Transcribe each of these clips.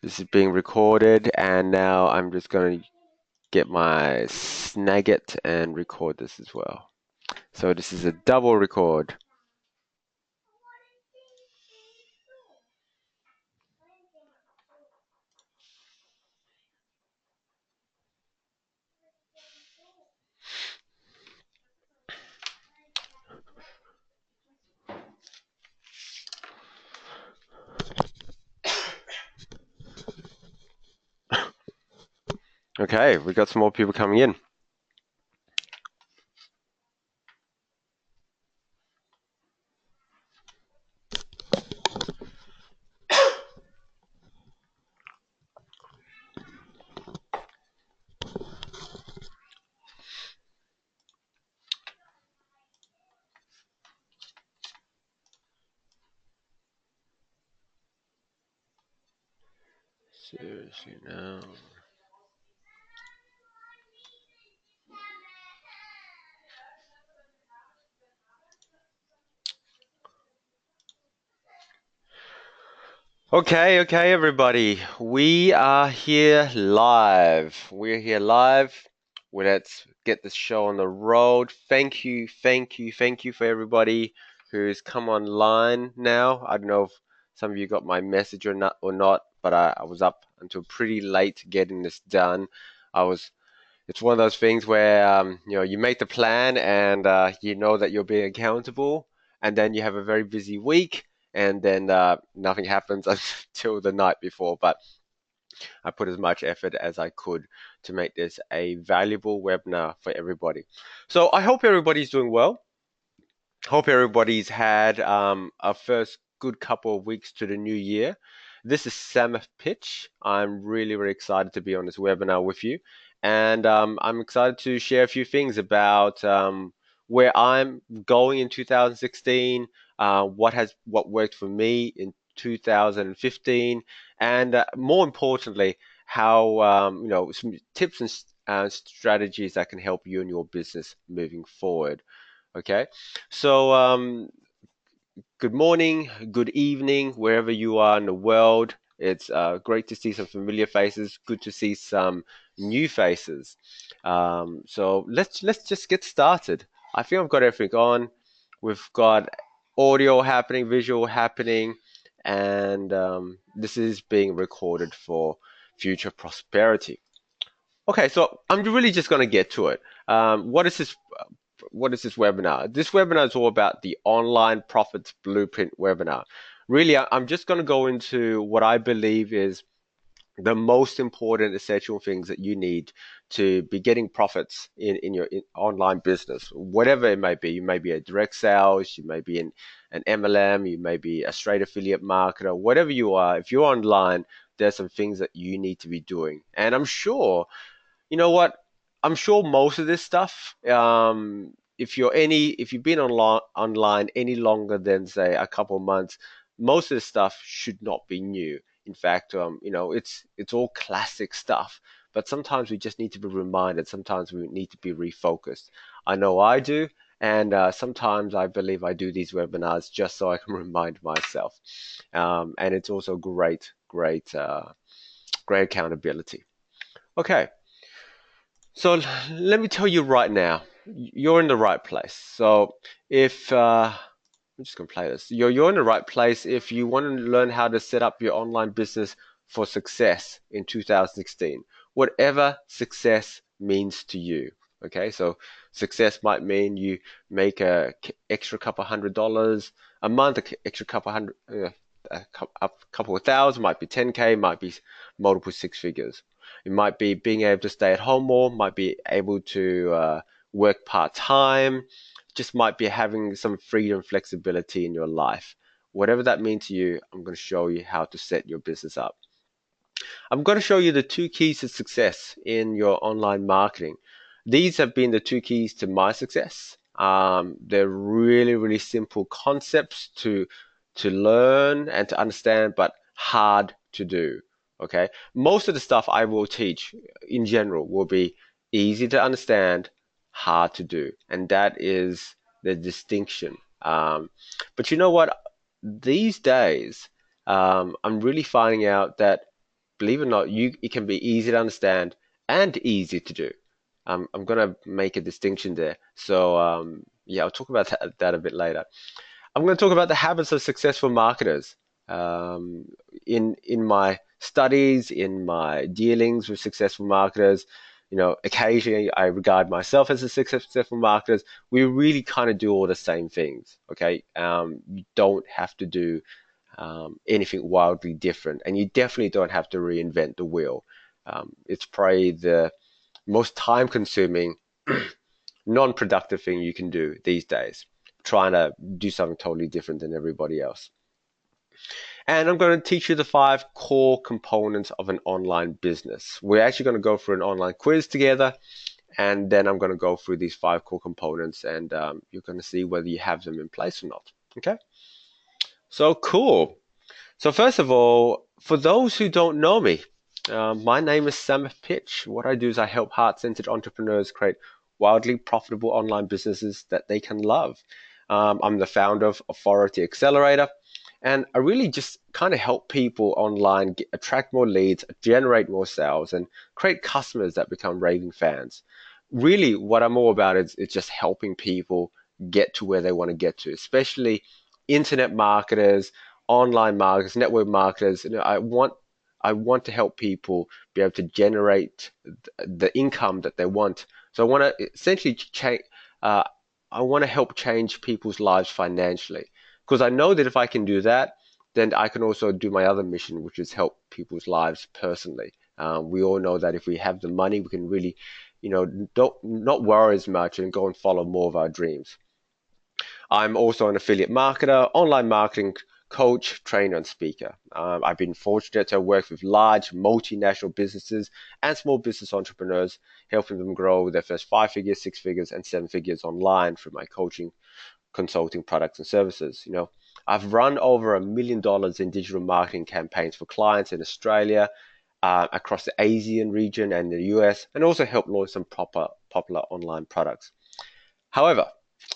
This is being recorded, and now I'm just going to get my Snagit and record this as well. So this is a double record. Okay, we got some more people coming in. Seriously now. Okay, everybody. We are here live. We're here live. Well, let's get this show on the road. Thank you for everybody who's come online now. I don't know if some of you got my message or not, but I was up until pretty late getting this done. It's one of those things where you make the plan and you know that you're being accountable, and then you have a very busy week, and then nothing happens until the night before. But I put as much effort as I could to make this a valuable webinar for everybody. So I hope everybody's doing well. Hope everybody's had a first good couple of weeks to the new year. This is Samith Pich. I'm really excited to be on this webinar with you. And I'm excited to share a few things about where I'm going in 2016, what worked for me in 2015, and more importantly, how some tips and strategies that can help you and your business moving forward. Okay, so good morning, good evening, wherever you are in the world. It's great to see some familiar faces. Good to see some new faces. So let's just get started. I think I've got everything on. We've got audio happening, visual happening, and this is being recorded for future prosperity. Okay, so I'm really just going to get to it. What is this webinar? This webinar is all about the online profits blueprint webinar. Really, I'm just going to go into what I believe is the most important essential things that you need to be getting profits in your online business, whatever it may be. You may be a direct sales, you may be an MLM, you may be a straight affiliate marketer, whatever you are. If you're online, there's some things that you need to be doing. And I'm sure you know what? I'm sure most of this stuff, if you've been online any longer than say a couple of months, most of this stuff should not be new. In fact, it's all classic stuff. But sometimes we just need to be reminded. Sometimes we need to be refocused. I know I do, and sometimes I believe I do these webinars just so I can remind myself. And it's also great accountability. Okay. So let me tell you right now, you're in the right place. So if I'm just gonna play this, you're in the right place if you want to learn how to set up your online business for success in 2016, whatever success means to you. Okay, so success might mean you make a extra couple $100 a month, extra couple hundred, a couple of thousand, might be 10K, might be multiple six figures. It might be being able to stay at home more, might be able to work part-time, just might be having some freedom, flexibility in your life. Whatever that means to you, I'm going to show you how to set your business up. I'm going to show you the two keys to success in your online marketing. These have been the two keys to my success. They're really simple concepts to learn and to understand, but hard to do. Okay, most of the stuff I will teach in general will be easy to understand, hard to do, and that is the distinction. But you know what? These days, I'm really finding out that believe it or not, it can be easy to understand and easy to do. I'm gonna make a distinction there. So yeah, I'll talk about that a bit later. I'm going to talk about the habits of successful marketers. Um, in my studies, in my dealings with successful marketers, occasionally I regard myself as a successful marketer. We really kind of do all the same things. Okay, you don't have to do anything wildly different, and you definitely don't have to reinvent the wheel. It's probably the most time-consuming non-productive thing you can do these days, trying to do something totally different than everybody else. And I'm going to teach you the 5 core components of an online business. We're actually going to go through an online quiz together, and then I'm going to go through these 5 core components, and you're going to see whether you have them in place or not. Okay? So cool. So first of all, for those who don't know me, my name is Samith Pich. What I do is I help heart-centered entrepreneurs create wildly profitable online businesses that they can love. I'm the founder of Authority Accelerator, and I really just kind of help people online attract more leads, generate more sales, and create customers that become raving fans. Really, what I'm all about is just helping people get to where they want to get to, especially internet marketers, online marketers, network marketers. I want to help people be able to generate the income that they want. So I want to essentially change. Uh, I want to help change people's lives financially, because I know that if I can do that, then I can also do my other mission, which is help people's lives personally. We all know that if we have the money, we can really, don't not worry as much and go and follow more of our dreams. I'm also an affiliate marketer, online marketing coach, trainer, and speaker. I've been fortunate to work with large multinational businesses and small business entrepreneurs, helping them grow their first 5 figures, 6 figures, and 7 figures online through my coaching, consulting products and services. I've run over $1 million in digital marketing campaigns for clients in Australia, across the Asian region and the US, and also helped launch some popular online products. However,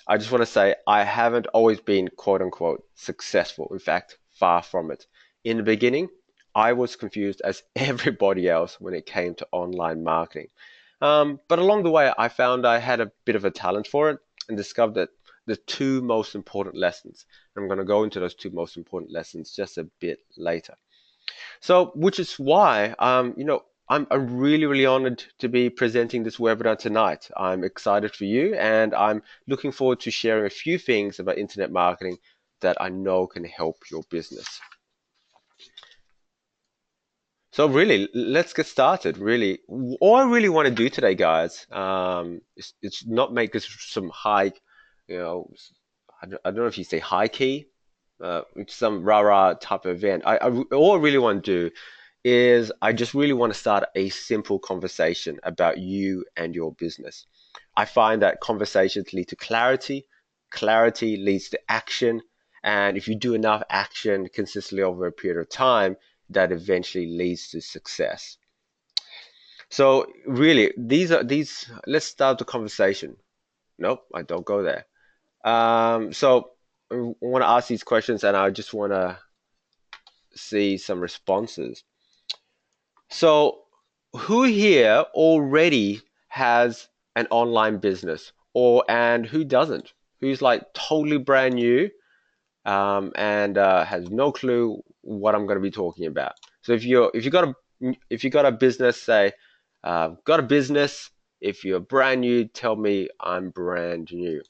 I just want to say I haven't always been quote unquote successful. In fact, far from it. In the beginning, I was confused as everybody else when it came to online marketing. But along the way, I found I had a bit of a talent for it and discovered that the 2 most important lessons. I'm going to go into those 2 most important lessons just a bit later. So, which is why, I'm really, really honored to be presenting this webinar tonight. I'm excited for you, and I'm looking forward to sharing a few things about internet marketing that I know can help your business. So really, let's get started. Really, all I really want to do today, guys, it's not make this some high, you know, I don't know if you say high key, some rah-rah type of event. All I really want to do is I just really want to start a simple conversation about you and your business. I find that conversations lead to clarity, clarity leads to action, and if you do enough action consistently over a period of time, that eventually leads to success. So really, these. Let's start the conversation. Nope, I don't go there. So I want to ask these questions, and I just want to see some responses. So, who here already has an online business, and who doesn't? Who's like totally brand new, and has no clue what I'm going to be talking about? So if you got a business, say, got a business. If you're brand new, tell me I'm brand new.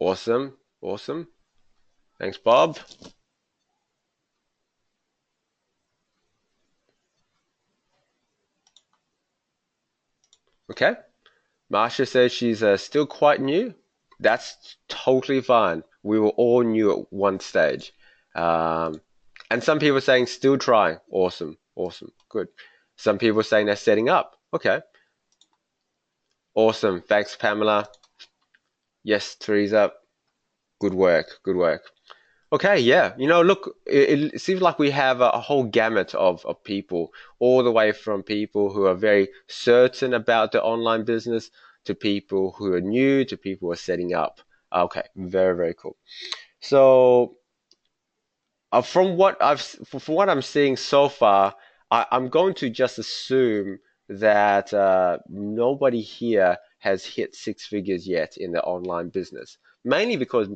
Awesome, awesome. Thanks, Bob. Okay. Marsha says she's still quite new. That's totally fine. We were all new at one stage. Um, and some people are saying still trying. Awesome. Awesome. Good. Some people are saying they're setting up. Okay. Awesome. Thanks, Pamela. Yes, Teresa. Good work. Good work. Okay, yeah. Look, it seems like we have a whole gamut of people, all the way from people who are very certain about the online business to people who are new to people who are setting up. Okay, very, very cool. So from what I'm seeing so far, I'm going to just assume that nobody here has hit six figures yet in the online business. Mainly because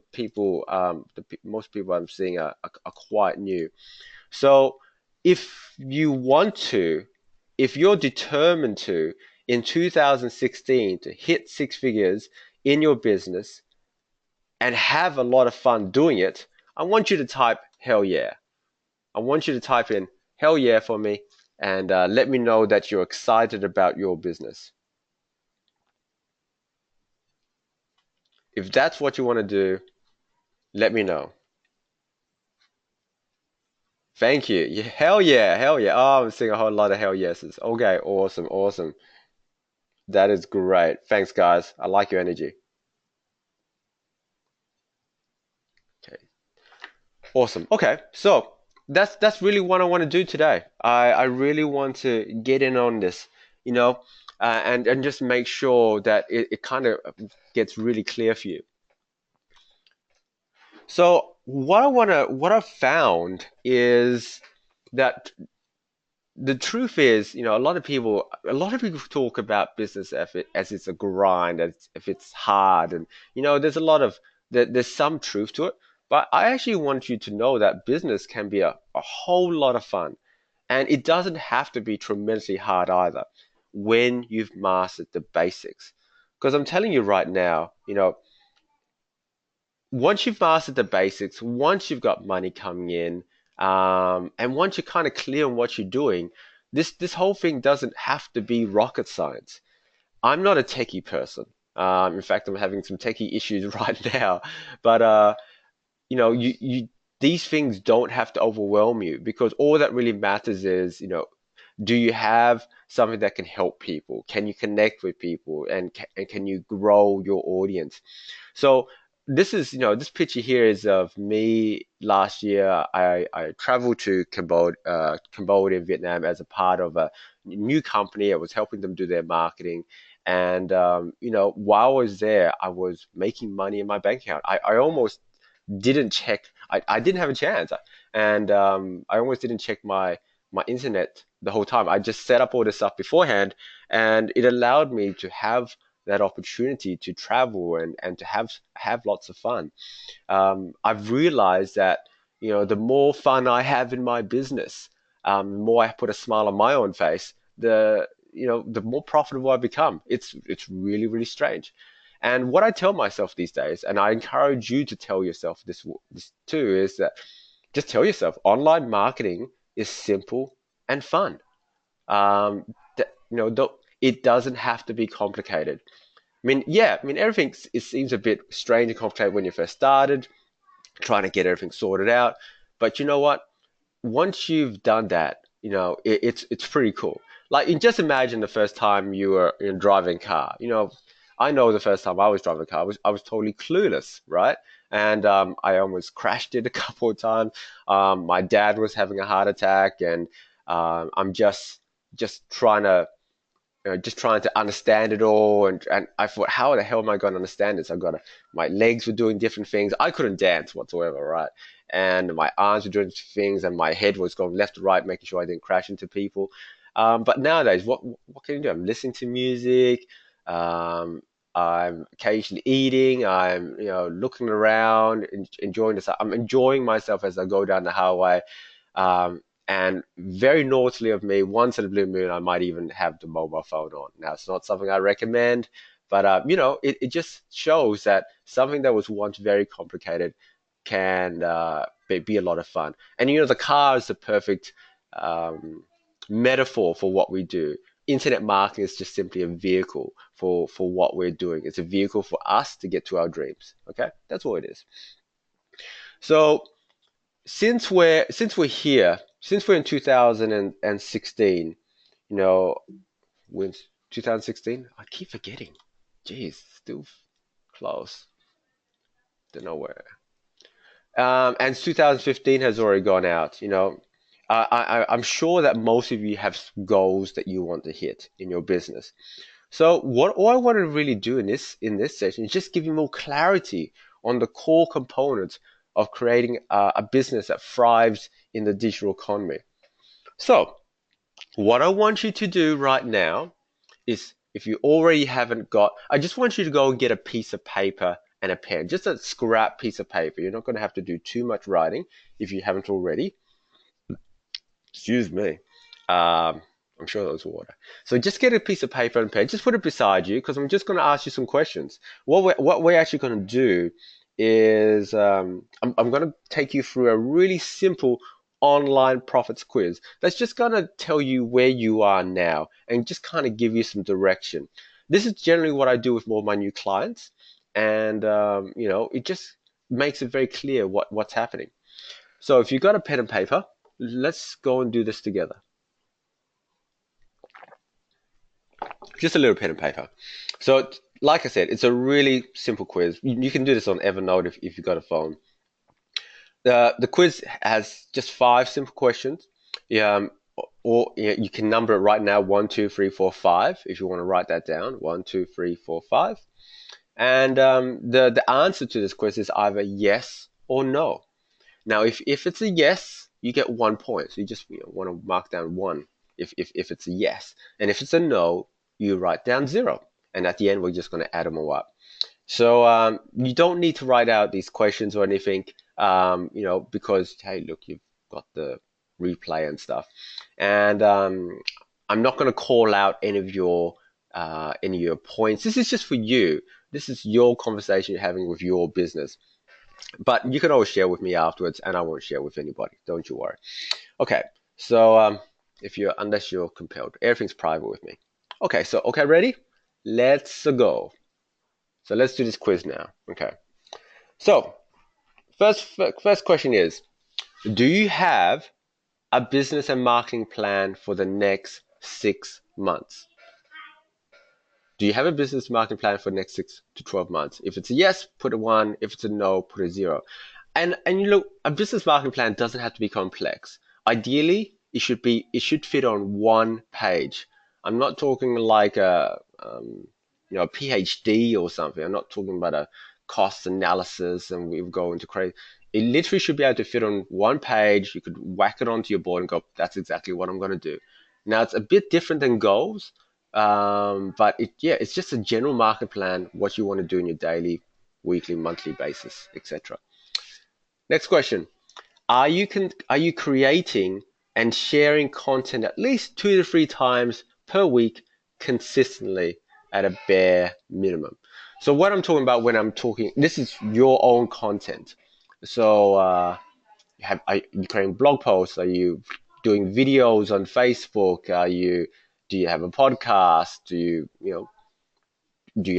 most people I'm seeing are quite new. So if you want to, if you're determined to, in 2016 to hit six figures in your business and have a lot of fun doing it, I want you to type hell yeah. I want you to type in hell yeah for me and let me know that you're excited about your business. If that's what you want to do, let me know. Thank you. Yeah, hell yeah, hell yeah. Oh, I'm seeing a whole lot of hell yeses. Okay, awesome, awesome. That is great. Thanks, guys. I like your energy. Okay, awesome. Okay, so that's really what I want to do today. I really want to get in on this, you know, and just make sure that it kind of gets really clear for you. So what I've found is that the truth is, a lot of people talk about business as it's a grind, as if it's hard, and there's a lot of there's some truth to it. But I actually want you to know that business can be a whole lot of fun, and it doesn't have to be tremendously hard either when you've mastered the basics. Because I'm telling you right now, once you've mastered the basics, once you've got money coming in, and once you're kind of clear on what you're doing, this whole thing doesn't have to be rocket science. I'm not a techie person. In fact, I'm having some techie issues right now. But you these things don't have to overwhelm you because all that really matters is, do you have something that can help people? Can you connect with people, and can you grow your audience? So this picture here is of me last year. I traveled to Cambodia and Vietnam as a part of a new company. I was helping them do their marketing. And, while I was there, I was making money in my bank account. I almost didn't check. I didn't have a chance. And I almost didn't check my internet the whole time. I just set up all this stuff beforehand, and it allowed me to have that opportunity to travel and to have lots of fun. I've realized that the more fun I have in my business, the more I put a smile on my own face, the more profitable I become. It's really really strange. And what I tell myself these days, and I encourage you to tell yourself this too, is that just tell yourself online marketing is simple and fun. Um, it doesn't have to be complicated. Everything it seems a bit strange and complicated when you first started, trying to get everything sorted out. But you know what? Once you've done that, it's pretty cool. Like, you just imagine the first time you were driving a car. I know the first time I was driving a car, I was totally clueless, right? And I almost crashed it a couple of times. My dad was having a heart attack, and I'm just trying to just trying to understand it all. And I thought, how the hell am I going to understand this? My legs were doing different things. I couldn't dance whatsoever, right? And my arms were doing things, and my head was going left to right, making sure I didn't crash into people. But nowadays, what can you do? I'm listening to music. Um, I'm occasionally eating. I'm looking around, enjoying this. I'm enjoying myself as I go down the highway. And very naughtily of me, once in a blue moon, I might even have the mobile phone on. Now, it's not something I recommend, but it just shows that something that was once very complicated can be a lot of fun. And the car is the perfect metaphor for what we do. Internet marketing is just simply a vehicle for what we're doing. It's a vehicle for us to get to our dreams. Okay, that's all it is. So since we're in 2016, you know, when 2016, I keep forgetting. Jeez, still close. Don't know where. And 2015 has already gone out. I'm sure that most of you have goals that you want to hit in your business. So what all I want to really do in this session is just give you more clarity on the core components of creating a business that thrives in the digital economy. So, what I want you to do right now is, if you already haven't got, I just want you to go and get a piece of paper and a pen, just a scrap piece of paper. You're not going to have to do too much writing if you haven't already. Excuse me. Um, I'm sure that was water. So just get a piece of paper and pen. Just put it beside you, because I'm just going to ask you some questions. What we're actually going to do is I'm going to take you through a really simple online profits quiz that's just going to tell you where you are now and just kind of give you some direction. This is generally what I do with all my new clients, and it just makes it very clear what's happening. So if you've got a pen and paper, let's go and do this together. Just a little pen and paper. So, like I said, it's a really simple quiz. You can do this on Evernote if you've got a phone. The quiz has just 5 simple questions. Um, or you can number it right now: 1, 2, 3, 4, 5. If you want to write that down: 1, 2, 3, 4, 5. And the answer to this quiz is either yes or no. Now, if it's a yes, you get 1 point. So you just want to mark down 1 if it's a yes. And if it's a no, you write down 0. And at the end, we're just going to add them all up. So you don't need to write out these questions or anything, because, hey, look, you've got the replay and stuff. And I'm not going to call out any of your points. This is just for you. This is your conversation you're having with your business. But you can always share with me afterwards, and I won't share with anybody. Don't you worry. Okay, so unless you're compelled, everything's private with me. Okay, ready? Let's go. So let's do this quiz now. Okay. So first question is, do you have a business and marketing plan for the next 6 months? Do you have a business marketing plan for the next 6 to 12 months? If it's a yes, put a 1. If it's a no, put a 0. And you look, a business marketing plan doesn't have to be complex. Ideally, it should fit on one page. I'm not talking like a PhD or something. I'm not talking about a cost analysis and we go into crazy. It literally should be able to fit on one page. You could whack it onto your board and go, that's exactly what I'm going to do. Now, it's a bit different than goals, but it's just a general market plan, what you want to do in your daily, weekly, monthly basis, etc. Next question. Are you creating and sharing content at least 2 to 3 times per week consistently at a bare minimum? So what I'm talking about when I'm talking, this is your own content. So are you creating blog posts? Are you doing videos on Facebook? Do you have a podcast? Do you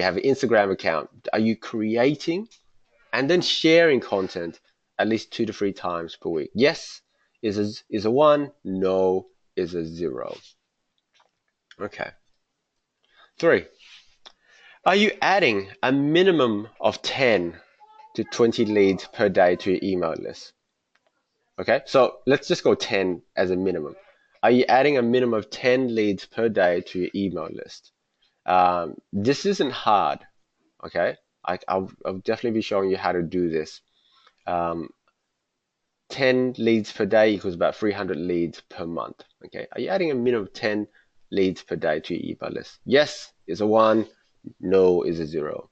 have an Instagram account? Are you creating and then sharing content at least 2 to 3 times per week? Yes is a 1, no is a 0. Okay. 3. Are you adding a minimum of 10 to 20 leads per day to your email list? Okay, so let's just go 10 as a minimum. Are you adding a minimum of 10 leads per day to your email list? This isn't hard, okay? I'll definitely be showing you how to do this. 10 leads per day equals about 300 leads per month. Okay, are you adding a minimum of 10 leads per day to your email list? Yes is a 1, no is a 0.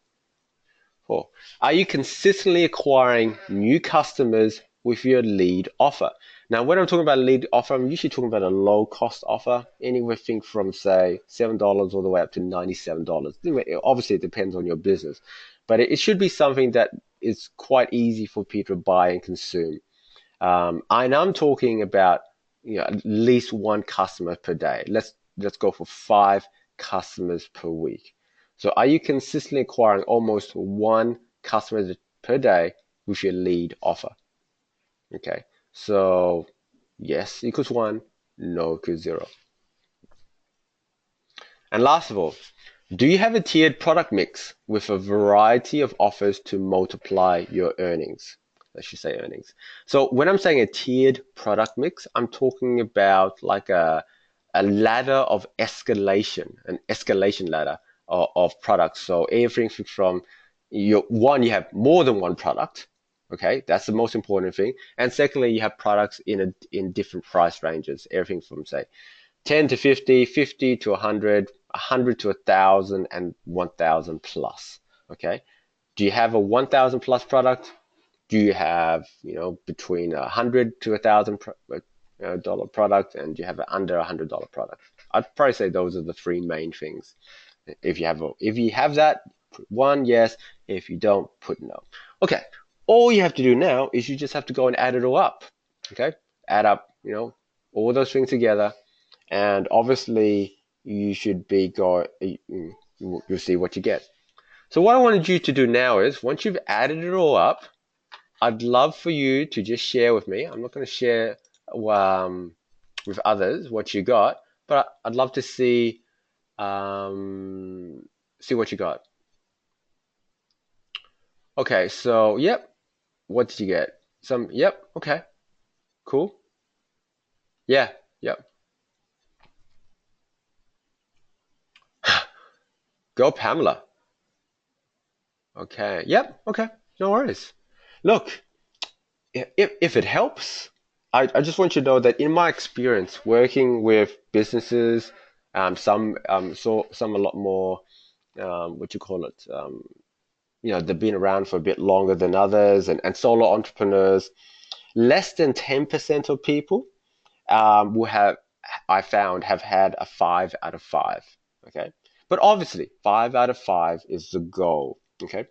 4. Are you consistently acquiring new customers with your lead offer? Now, when I'm talking about a lead offer, I'm usually talking about a low cost offer, anything from, say, $7 all the way up to $97. Obviously, it depends on your business, but it should be something that is quite easy for people to buy and consume. And I'm talking about at least one customer per day. Let's go for 5 customers per week. So are you consistently acquiring almost one customer per day with your lead offer? Okay, so yes equals 1, no equals 0. And last of all, do you have a tiered product mix with a variety of offers to multiply your earnings? I should say earnings. So when I'm saying a tiered product mix, I'm talking about like a ladder of escalation, an escalation ladder of products. So everything from you have more than one product, Okay, that's the most important thing. And secondly, you have products in different price ranges, everything from say 10 to 50, 50 to 100, 100 to 1,000, and 1,000 plus. Okay, do you have a 1,000 plus product? Do you have, between 100 to 1,000 dollar product, and do you have an under $100 product? I'd probably say those are the three main things. If you have that, put one, yes. If you don't, put no. Okay. All you have to do now is you just have to go and add it all up. Okay. Add up, all those things together, and obviously you should be you'll see what you get. So what I wanted you to do now is, once you've added it all up, I'd love for you to just share with me. I'm not going to share with others what you got, but I'd love to see what you got. Okay, so yep. What did you get? Yep. Okay, cool. Yeah, yep. Go, Pamela. Okay, yep. Okay, no worries. Look, if it helps, I just want you to know that in my experience working with businesses, some a lot more, what you call it, they've been around for a bit longer than others, and solo entrepreneurs, less than 10% of people will have, I found, have had a 5 out of 5. Okay. But obviously, 5 out of 5 is the goal. Okay.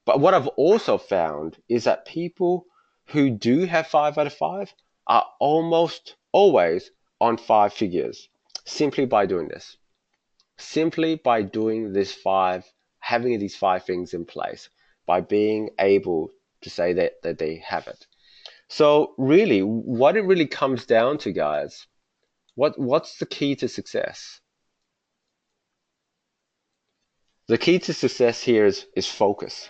But what I've also found is that people who do have 5 out of 5 are almost always on 5 figures simply by doing this. Simply by doing having these 5 things in place, by being able to say that they have it. So really, what it really comes down to, guys, what's the key to success? The key to success here is focus.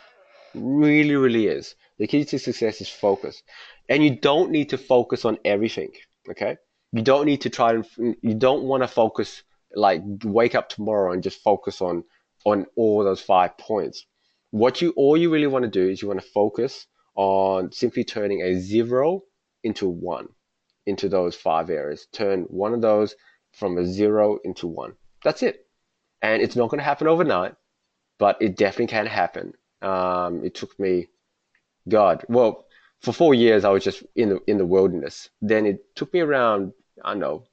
Really, really is. The key to success is focus. And you don't need to focus on everything, okay? You don't need to you don't want to focus, like wake up tomorrow and just focus on all those 5 points. All you really want to do is you want to focus on simply turning a 0 into 1, into those 5 areas. Turn one of those from a 0 into 1. That's it. And it's not going to happen overnight, but it definitely can happen. It took me, God, well, for 4 years I was just in the wilderness. Then it took me around, I don't know,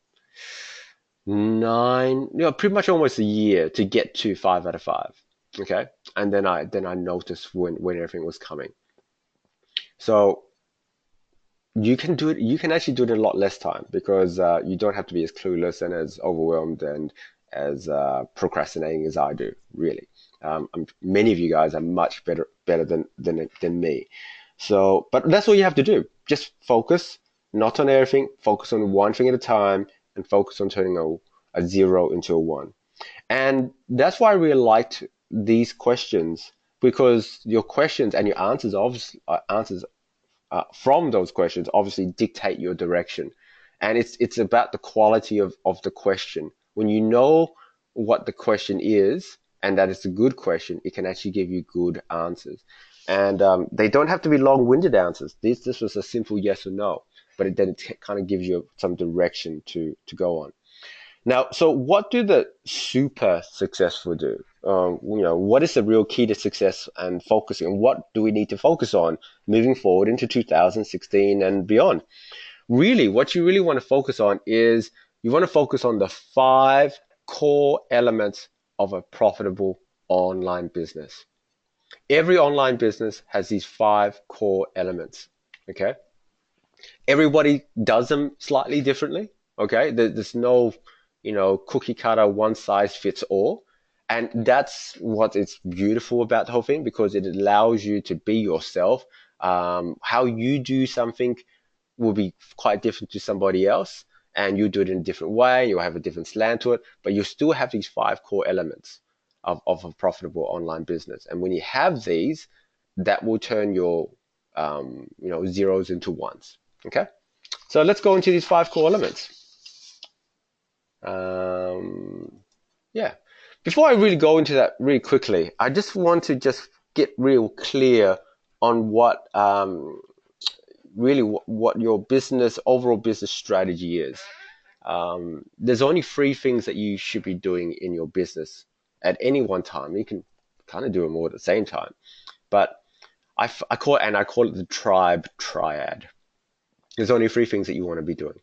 9, pretty much almost a year to get to 5 out of 5. Okay, and then I noticed when everything was coming. So you can do it. You can actually do it in a lot less time, because you don't have to be as clueless and as overwhelmed and as procrastinating as I do. Really, many of you guys are much better than me. So, but that's all you have to do. Just focus, not on everything. Focus on one thing at a time, and focus on turning a 0 into a 1. And that's why I really liked these questions, because your questions and your answers, obviously, answers from those questions obviously dictate your direction. And it's about the quality of the question. When you know what the question is, and that it's a good question, it can actually give you good answers. And they don't have to be long-winded answers. This was a simple yes or no, but then it kind of gives you some direction to go on. Now, so what do the super successful do? What is the real key to success and focusing? And what do we need to focus on moving forward into 2016 and beyond? Really, what you really want to focus on is you want to focus on the 5 core elements of a profitable online business. Every online business has these 5 core elements. Okay. Everybody does them slightly differently. Okay. There's no, cookie cutter, one size fits all. And that's what is beautiful about the whole thing, because it allows you to be yourself. How you do something will be quite different to somebody else, and you do it in a different way. You'll have a different slant to it, but you still have these 5 core elements of a profitable online business. And when you have these, that will turn your zeros into ones. Okay, so let's go into these 5 core elements. Yeah, before I really go into that really quickly, I just want to just get real clear on what really what your business overall business strategy is. There's only three things that you should be doing in your business at any one time. You can kind of do them all at the same time, but I call it the tribe triad. There's only three things that you want to be doing.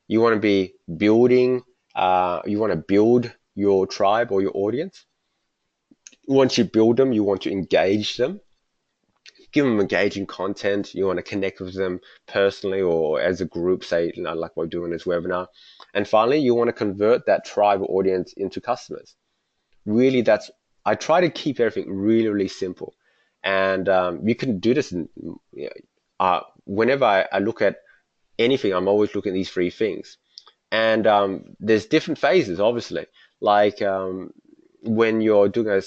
You want to be building. You want to build your tribe or your audience. Once you build them, you want to engage them, give them engaging content. You want to connect with them personally or as a group, say, like we're doing this webinar. And finally, you want to convert that tribe or audience into customers. Really, I try to keep everything really, really simple. And you can do this whenever I look at anything, I'm always looking at these three things. And there's different phases, obviously. Like when you're doing a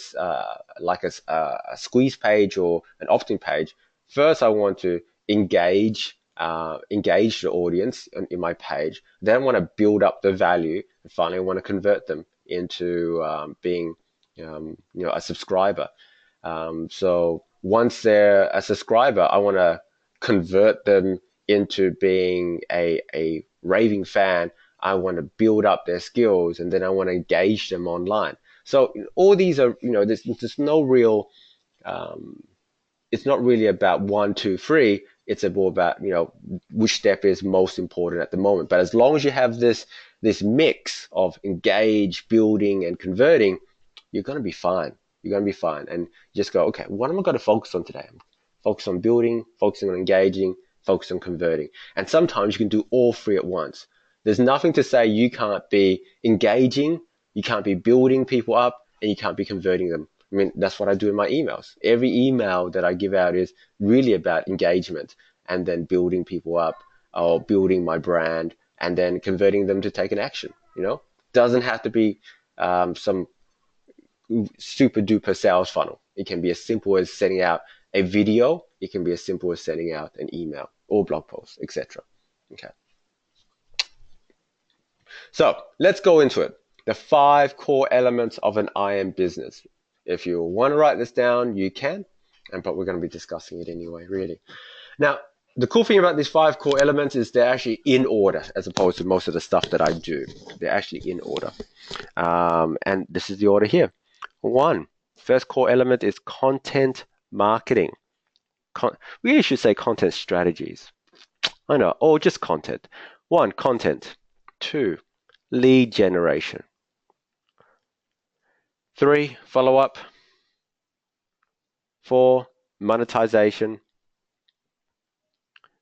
squeeze page or an opt-in page, first I want to engage the audience in my page. Then I want to build up the value, and finally I want to convert them into being a subscriber. So once they're a subscriber, I want to convert them into being a raving fan. I want to build up their skills, and then I want to engage them online. So all these are, there's no real, it's not really about one, two, three. It's more about, which step is most important at the moment. But as long as you have this mix of engage, building, and converting, you're going to be fine. You're going to be fine. And just go, okay, what am I going to focus on today? Focus on building, focusing on engaging, focus on converting. And sometimes you can do all three at once. There's nothing to say you can't be engaging, you can't be building people up, and you can't be converting them. I mean, that's what I do in my emails. Every email that I give out is really about engagement and then building people up or building my brand and then converting them to take an action. Doesn't have to be some super duper sales funnel. It can be as simple as sending out a video. It can be as simple as sending out an email or blog post, etc. Okay. So let's go into it. The 5 core elements of an IM business. If you want to write this down, you can, but we're going to be discussing it anyway, really. Now, the cool thing about these 5 core elements is they're actually in order, as opposed to most of the stuff that I do. They're actually in order. And this is the order here. 1, first core element is content marketing. We should say content strategies. I know, or just content. 1, content. 2, lead generation. 3, follow-up. 4, monetization.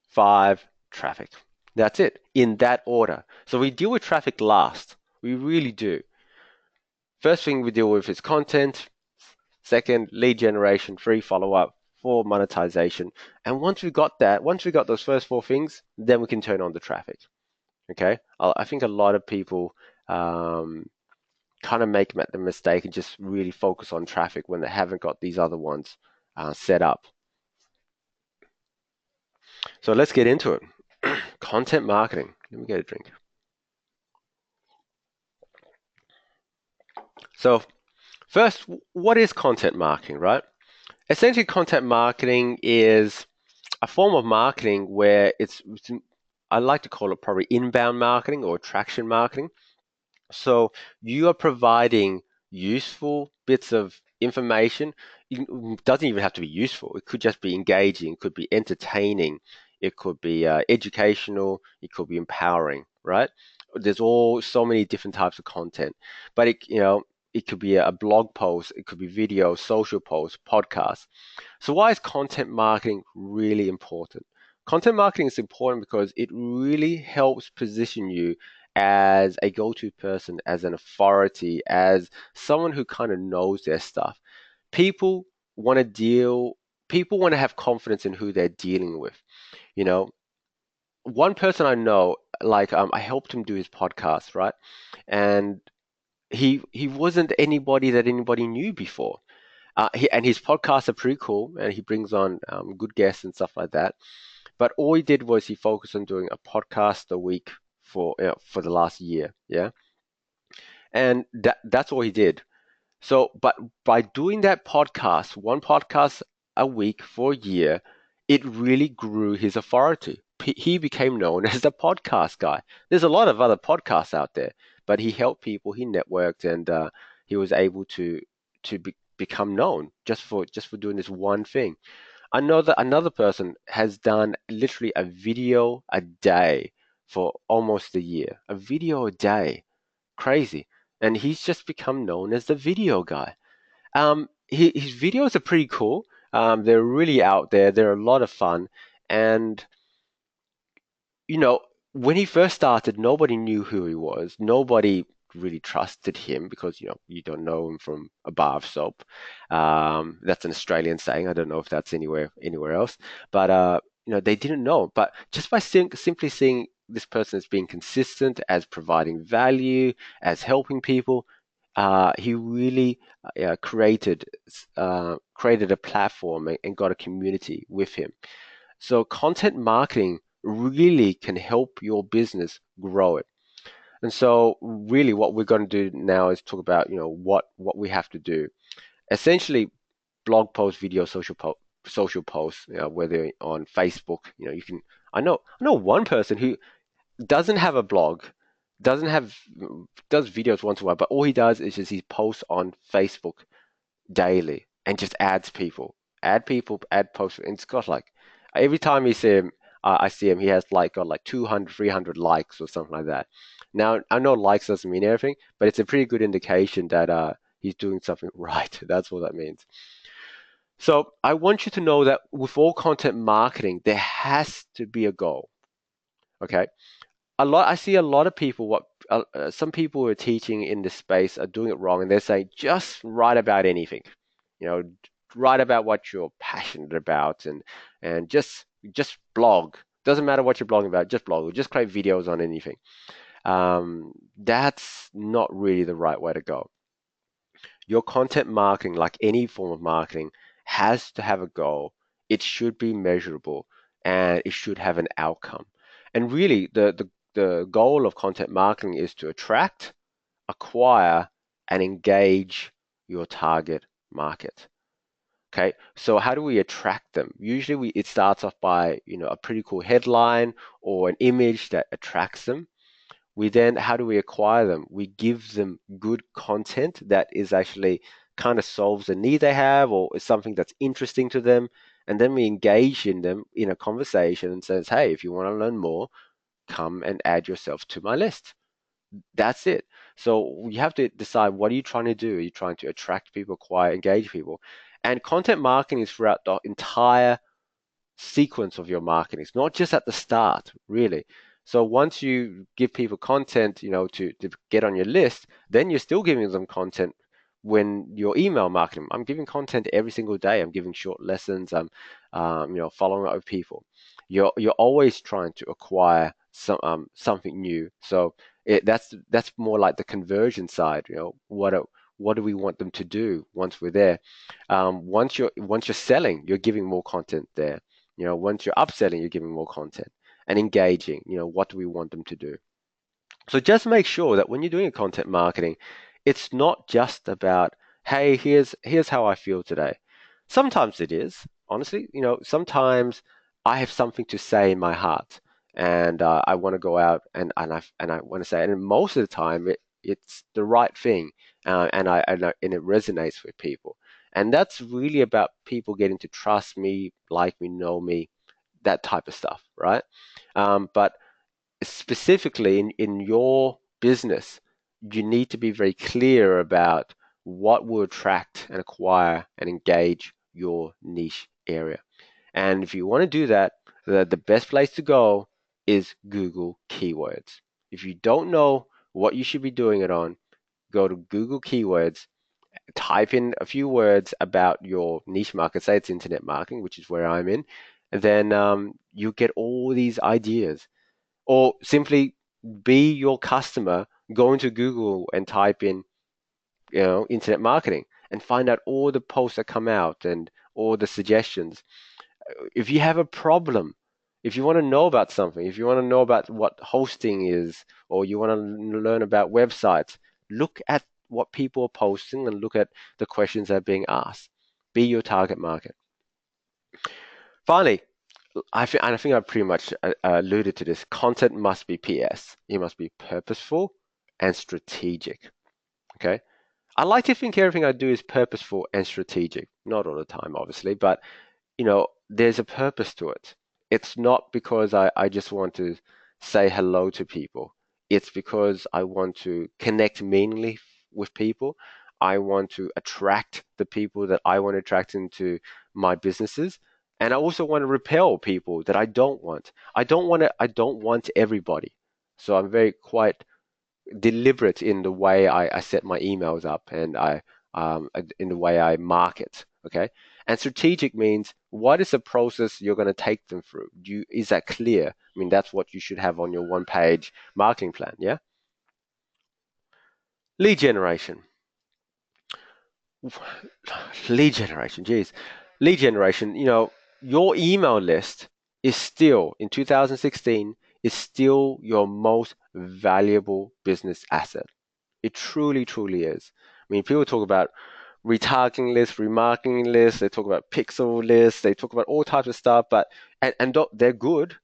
5, traffic. That's it, in that order. So we deal with traffic last. We really do. First thing we deal with is content. 2nd, lead generation. 3, follow-up. 4, monetization. And once we got those first 4 things, then we can turn on the traffic. Okay? I think a lot of people kind of make the mistake and just really focus on traffic when they haven't got these other ones set up. So let's get into it. Content marketing. Let me get a drink. So first, what is content marketing, right? Essentially, content marketing is a form of marketing where I like to call it probably inbound marketing or attraction marketing. So you are providing useful bits of information. It doesn't even have to be useful. It could just be engaging. It could be entertaining. It could be educational. It could be empowering, right? There's so many different types of content, but it could be a blog post. It could be video, social posts, podcasts. So why is content marketing really important? Content marketing is important because it really helps position you as a go-to person, as an authority, as someone who kind of knows their stuff. People want to have confidence in who they're dealing with. One person I know, I helped him do his podcast, right? And he wasn't anybody that anybody knew before. And his podcasts are pretty cool, and he brings on good guests and stuff like that. But all he did was he focused on doing a podcast a week for the last year, yeah, and that's all he did. So, but by doing that podcast, one podcast a week for a year, it really grew his authority. He became known as the podcast guy. There's a lot of other podcasts out there, but he helped people, he networked, and he was able to become known just for doing this one thing. I know that another person has done literally a video a day for almost a year. A video a day. Crazy. And he's just become known as the video guy. His videos are pretty cool. They're really out there. They're a lot of fun. And you know, when he first started, nobody knew who he was. Nobody really trusted him because, you don't know him from a bar of soap. That's an Australian saying. I don't know if that's anywhere else. But they didn't know. But just by simply seeing this person as being consistent, as providing value, as helping people, he really created a platform and got a community with him. So content marketing really can help your business grow it. And so really what we're going to do now is talk about, what we have to do. Essentially blog posts, video, social posts, whether on Facebook, you can I know one person who doesn't have a blog, doesn't have does videos once in a while, but all he does is just he posts on Facebook daily and just add posts, and it's got like every time I see him, he has like got like 200, 300 likes or something like that. Now I know likes doesn't mean everything, but it's a pretty good indication that he's doing something right. That's what that means. So I want you to know that with all content marketing, there has to be a goal. Okay, I see a lot of people, some people who are teaching in this space are doing it wrong, and they're saying just write about anything, you know write about what you're passionate about, and just blog. Doesn't matter what you're blogging about, just blog, or just create videos on anything. That's not really the right way to go. Your content marketing, like any form of marketing, has to have a goal. It should be measurable, and it should have an outcome. And really, the goal of content marketing is to attract, acquire, and engage your target market. Okay, so how do we attract them? Usually, it starts off by a pretty cool headline or an image that attracts them. How do we acquire them? We give them good content that is actually kind of solves a need they have or is something that's interesting to them. And then we engage in them in a conversation and says, hey, if you want to learn more, come and add yourself to my list. That's it. So you have to decide, what are you trying to do? Are you trying to attract people, acquire, engage people? And content marketing is throughout the entire sequence of your marketing. It's not just at the start, really. So once you give people content, to get on your list, then you're still giving them content when you're email marketing. I'm giving content every single day. I'm giving short lessons. I'm, following up with people. You're always trying to acquire something new. So that's more like the conversion side. What do we want them to do once we're there? Once you're selling, you're giving more content there. Once you're upselling, you're giving more content and engaging. What do we want them to do? So just make sure that when you're doing content marketing, it's not just about, hey, here's how I feel today. Sometimes it is, honestly. Sometimes I have something to say in my heart, and I want to go out and I want to say it. And most of the time, it's the right thing, and it resonates with people. And that's really about people getting to trust me, like me, know me, that type of stuff, right? But specifically in your business, you need to be very clear about what will attract and acquire and engage your niche area. And if you want to do that, the best place to go is Google Keywords. If you don't know what you should be doing it on, go to Google Keywords, type in a few words about your niche market, say it's internet marketing, which is where I'm in, and then you get all these ideas. Or simply be your customer, go into Google and type in, internet marketing and find out all the posts that come out and all the suggestions. If you have a problem, if you want to know about something, if you want to know about what hosting is, or you want to learn about websites, look at what people are posting and look at the questions that are being asked. Be your target market. Finally, I think I pretty much alluded to this. Content must be PS. It must be purposeful and strategic. Okay. I like to think everything I do is purposeful and strategic. Not all the time, obviously, but there's a purpose to it. It's not because I just want to say hello to people. It's because I want to connect meaningfully with people. I want to attract the people that I want to attract into my businesses. And I also want to repel people that I don't want. I don't want everybody. So I'm very quite deliberate in the way I set my emails up and in the way I market. Okay. And strategic means what is the process you're going to take them through? Is that clear? I mean, that's what you should have on your one page marketing plan. Yeah. Lead generation. Lead generation. Geez. Lead generation. Your email list is still in 2016 is still your most valuable business asset. It truly, truly is. I mean, people talk about retargeting lists, remarketing lists, they talk about pixel lists, they talk about all types of stuff, but they're good.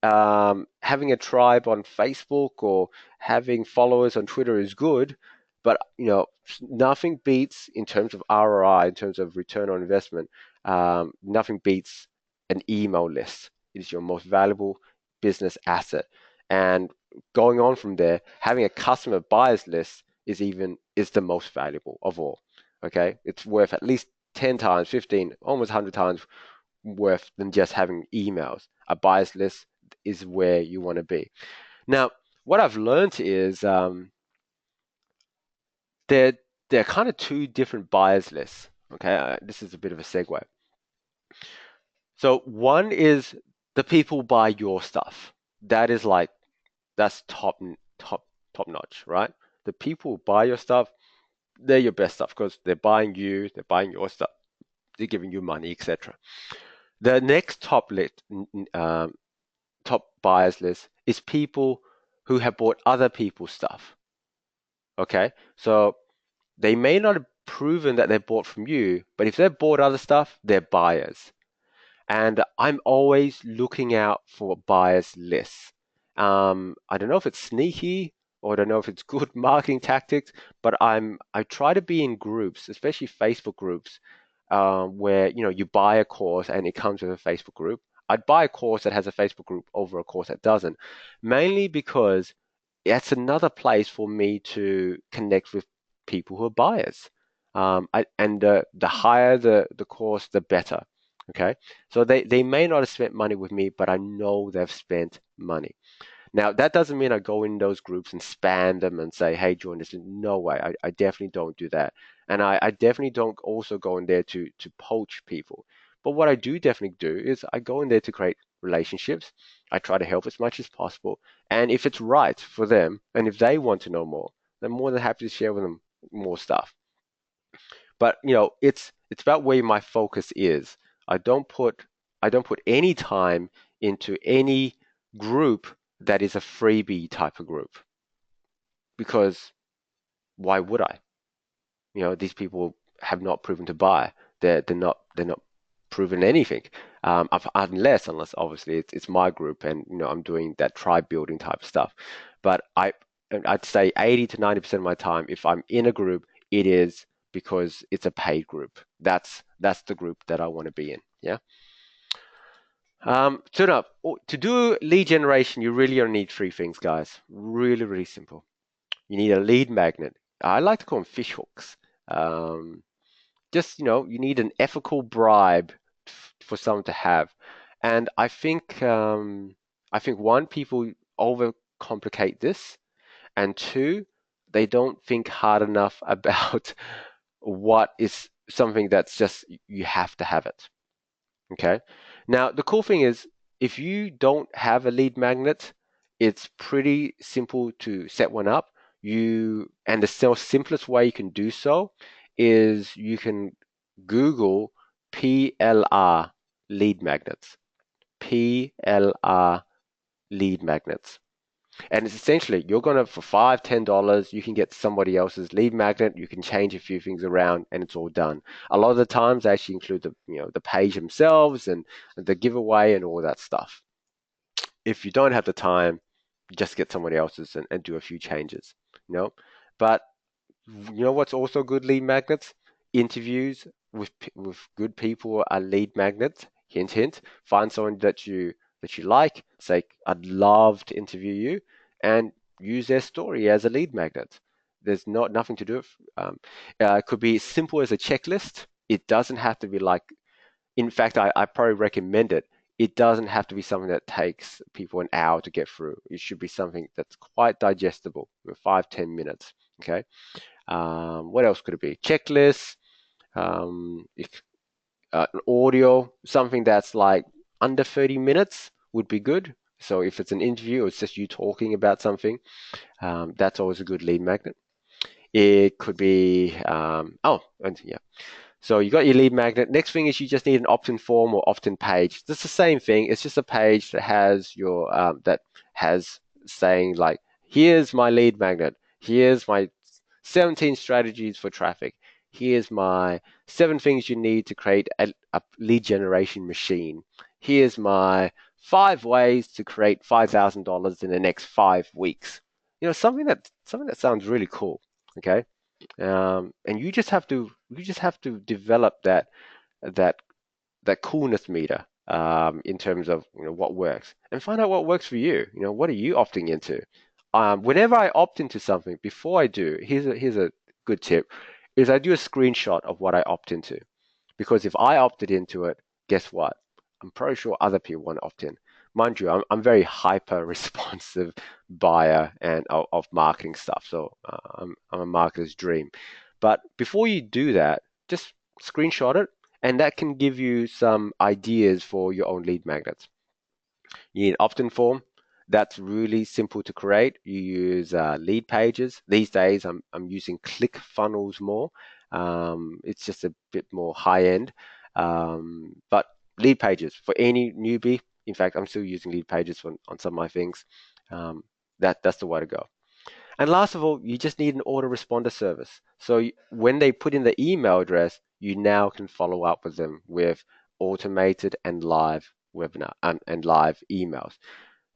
Having a tribe on Facebook or having followers on Twitter is good, but nothing beats in terms of ROI, in terms of return on investment. Nothing beats an email list. It is your most valuable business asset, and going on from there, having a customer buyers list is the most valuable of all. Okay, it's worth at least 10 times, 15, almost 100 times worth than just having emails. A buyers list is where you want to be. Now, what I've learned is there there are kind of two different buyers lists. Okay, this is a bit of a segue. So one is the people buy your stuff. That is like that's top notch, right? The people who buy your stuff, they're your best stuff because they're buying you, they're buying your stuff, they're giving you money, etc. The next top buyers list is people who have bought other people's stuff. Okay, so they may not have proven that they bought from you, but if they've bought other stuff, they're buyers. And I'm always looking out for buyers lists. I don't know if it's sneaky or I don't know if it's good marketing tactics, but I try to be in groups, especially Facebook groups, where you buy a course and it comes with a Facebook group. I'd buy a course that has a Facebook group over a course that doesn't, mainly because it's another place for me to connect with people who are buyers. And the higher the course, the better. Okay, so they may not have spent money with me, but I know they've spent money. Now, that doesn't mean I go in those groups and spam them and say, hey, join this. No way. I definitely don't do that. And I definitely don't also go in there to poach people. But what I do definitely do is I go in there to create relationships. I try to help as much as possible. And if it's right for them and if they want to know more, I'm more than happy to share with them more stuff. But it's about where my focus is. I don't put I don't put any time into any group that is a freebie type of group because why would I? These people have not proven to buy. They're not proven anything. Unless obviously it's my group and I'm doing that tribe building type of stuff. But I'd say 80 to 90% of my time, if I'm in a group, it is because it's a paid group. That's the group that I want to be in. Yeah. To do lead generation, you really only need three things, guys. Really, really simple. You need a lead magnet. I like to call them fish hooks. Um, just you need an ethical bribe for someone to have, and I think one, people overcomplicate this, and two, they don't think hard enough about what is something that's just you have to have it. Okay. Now, the cool thing is, if you don't have a lead magnet, it's pretty simple to set one up. And the simplest way you can do so is you can Google PLR lead magnets. PLR lead magnets. And it's essentially you're gonna for $5, $10, you can get somebody else's lead magnet. You can change a few things around, and it's all done. A lot of the times, they actually include the page themselves and the giveaway and all that stuff. If you don't have the time, just get somebody else's and do a few changes. You know, but you know what's also good lead magnets? Interviews with good people are lead magnets. Hint, hint. Find someone that you like. Say, I'd love to interview you, and use their story as a lead magnet. There's nothing to do with. It could be as simple as a checklist. It doesn't have to be like. In fact, I probably recommend it. It doesn't have to be something that takes people an hour to get through. It should be something that's quite digestible, 5, 10 minutes. Okay. What else could it be? Checklists, an audio, something that's like under 30 minutes would be good. So if it's an interview or it's just you talking about something, that's always a good lead magnet. It could be, and yeah. So you got your lead magnet. Next thing is you just need an opt-in form or opt-in page. It's the same thing. It's just a page that has that has saying like, here's my lead magnet. Here's my 17 strategies for traffic. Here's my 7 things you need to create a lead generation machine. Here's my 5 ways to create $5,000 in the next 5 weeks. Something that sounds really cool. Okay. And you just have to develop that that coolness meter in terms of what works, and find out what works for you. What are you opting into? Whenever I opt into something, before I do, here's a good tip, is I do a screenshot of what I opt into. Because if I opted into it, guess what? I'm pretty sure other people want to opt in. Mind you, I'm very hyper responsive buyer and of marketing stuff. So I'm a marketer's dream. But before you do that, just screenshot it, and that can give you some ideas for your own lead magnets. You need opt-in form. That's really simple to create. You use lead pages. These days, I'm using ClickFunnels more. It's just a bit more high end. But lead pages for any newbie. In fact, I'm still using lead pages on some of my things. Um, that's the way to go. And last of all, you just need an autoresponder service. So when they put in the email address, you now can follow up with them with automated and live webinar and live emails.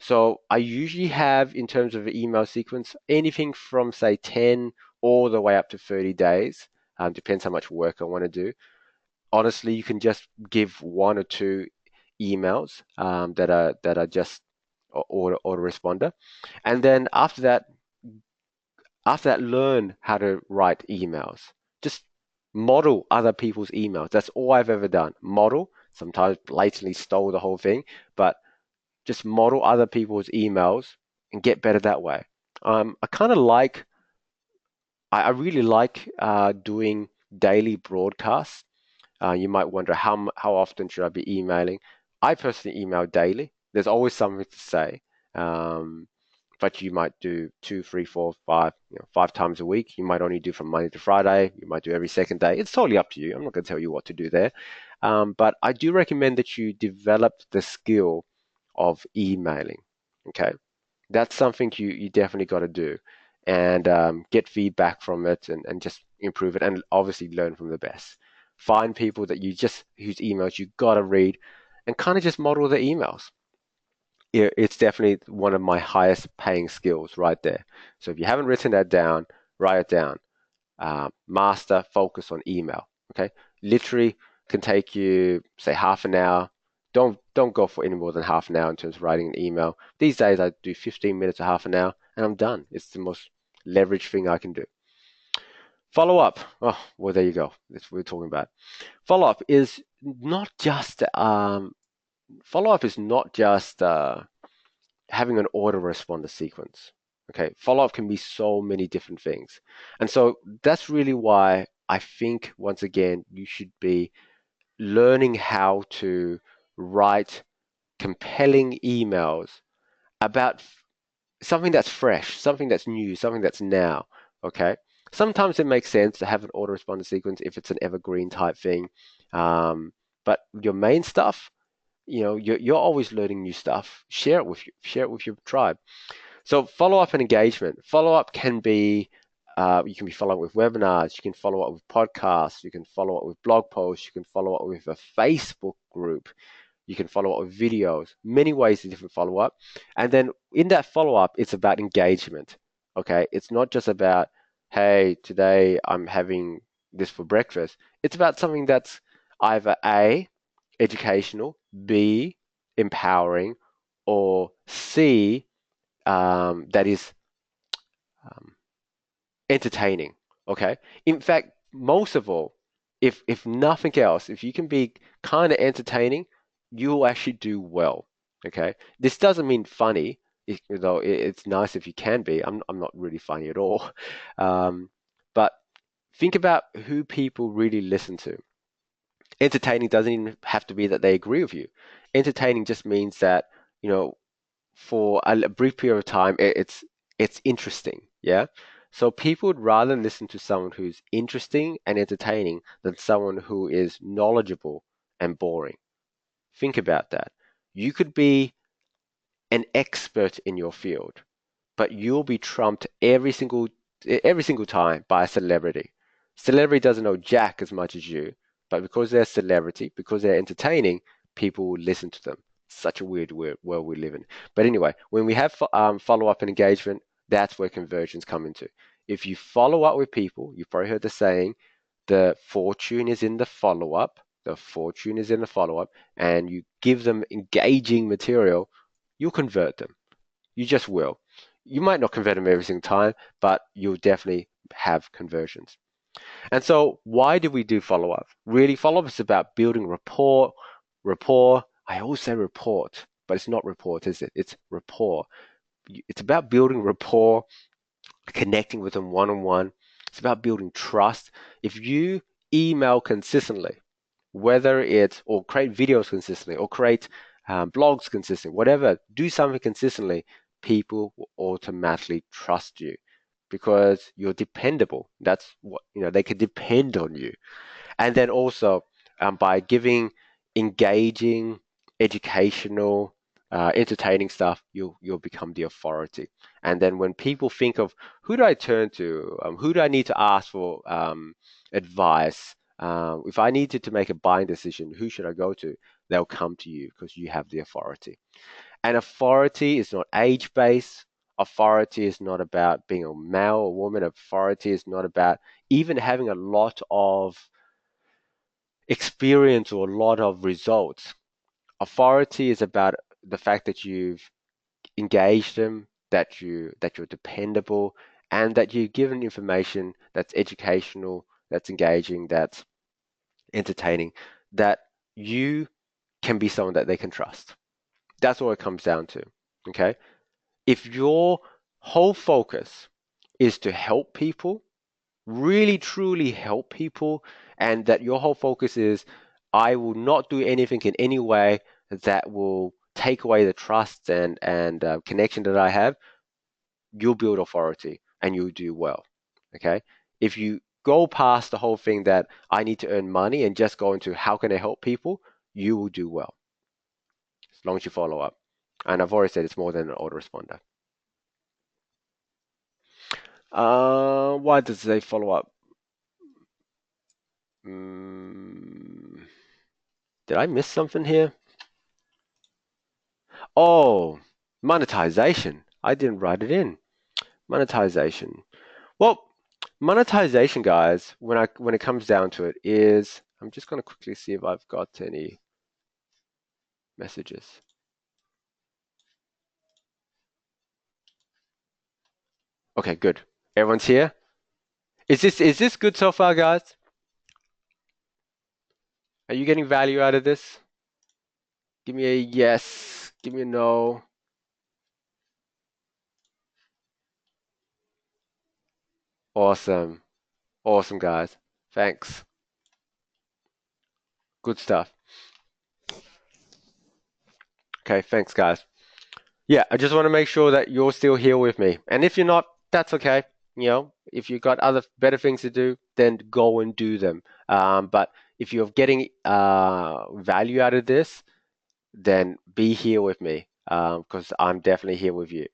So I usually have, in terms of the email sequence, anything from say 10 all the way up to 30 days. Depends how much work I want to do. Honestly, you can just give 1 or 2 emails that are just autoresponder, and then after that, learn how to write emails. Just model other people's emails. That's all I've ever done. Model, sometimes blatantly stole the whole thing, but just model other people's emails and get better that way. I kind of like, I really like doing daily broadcasts. You might wonder how often should I be emailing? I personally email daily. There's always something to say. Um, but you might do 2, 3, 4, 5, 5 times a week. You might only do from Monday to Friday. You might do every second day. It's totally up to you. I'm not going to tell you what to do there. But I do recommend that you develop the skill of emailing. Okay, that's something you definitely got to do, and get feedback from it, and just improve it, and obviously learn from the best. Find people that whose emails you got to read, and kind of just model their emails. It's definitely one of my highest paying skills right there. So if you haven't written that down, write it down. Master focus on email. Okay, literally can take you say half an hour. Don't go for any more than half an hour in terms of writing an email. These days I do 15 minutes to half an hour, and I'm done. It's the most leveraged thing I can do. Follow up. Oh, well, there you go. That's what we're talking about. Follow up is not just having an autoresponder sequence. Okay, follow-up can be so many different things. And so that's really why I think, once again, you should be learning how to write compelling emails about something that's fresh, something that's new, something that's now. Okay. Sometimes it makes sense to have an autoresponder sequence if it's an evergreen type thing. But your main stuff, you're always learning new stuff. Share it with your tribe. So follow-up and engagement. Follow-up can be you can be following with webinars, you can follow up with podcasts, you can follow up with blog posts, you can follow up with a Facebook group, you can follow up with videos, many ways to different follow up. And then in that follow up, it's about engagement. Okay. It's not just about, hey, today I'm having this for breakfast. It's about something that's either A, educational, B, empowering, or C, that is um, entertaining. Okay. In fact, most of all, if nothing else, if you can be kind of entertaining, you'll actually do well. Okay. This doesn't mean funny, though it's nice if you can be. I'm not really funny at all. But think about who people really listen to. Entertaining doesn't even have to be that they agree with you. Entertaining just means that, you know, for a brief period of time, it's interesting, yeah. So people would rather listen to someone who's interesting and entertaining than someone who is knowledgeable and boring. Think about that. You could be an expert in your field, but you'll be trumped every single time by a celebrity. Celebrity doesn't know jack as much as you, but because they're a celebrity, because they're entertaining, people will listen to them. Such a weird world we live in. But anyway, when we have follow up and engagement, that's where conversions come into. If you follow up with people, you've probably heard the saying, the fortune is in the follow up. The fortune is in the follow up, and you give them engaging material, you'll convert them. You just will. You might not convert them every single time, but you'll definitely have conversions. And so, why do we do follow up? Really, follow up is about building rapport. Rapport. I always say report, but it's not report, is it? It's rapport. It's about building rapport, connecting with them one on one. It's about building trust. If you email consistently, whether it's or create videos consistently or create blogs consistently, whatever, do something consistently, people will automatically trust you because you're dependable. That's what, they can depend on you. And then also by giving engaging, educational, entertaining stuff, you'll become the authority. And then when people think of who do I turn to, who do I need to ask for advice, if I needed to make a buying decision, who should I go to? They'll come to you because you have the authority. And authority is not age-based. Authority is not about being a male or woman. Authority is not about even having a lot of experience or a lot of results. Authority is about the fact that you've engaged them, that you're dependable, and that you've given information that's educational, that's engaging, that's entertaining, that you can be someone that they can trust. That's what it comes down to. Okay. If your whole focus is to help people, really truly help people, and that your whole focus is, I will not do anything in any way that will take away the trust and connection that I have, you'll build authority and you'll do well. Okay. If you go past the whole thing that I need to earn money and just go into how can I help people, you will do well as long as you follow up. And I've already said it's more than an autoresponder. Why does they follow up? Mm, did I miss something here? Oh, monetization. I didn't write it in. Monetization. Well, monetization, guys, when it comes down to it, is I'm just going to quickly see if I've got any messages. Okay, good. Everyone's here. Is this good so far, guys? Are you getting value out of this? Give me a yes. Give me a no. Awesome. Awesome, guys. Thanks. Good stuff. Okay, thanks, guys. Yeah, I just want to make sure that you're still here with me. And if you're not, that's okay. If you've got other better things to do, then go and do them. But if you're getting value out of this, then be here with me because I'm definitely here with you.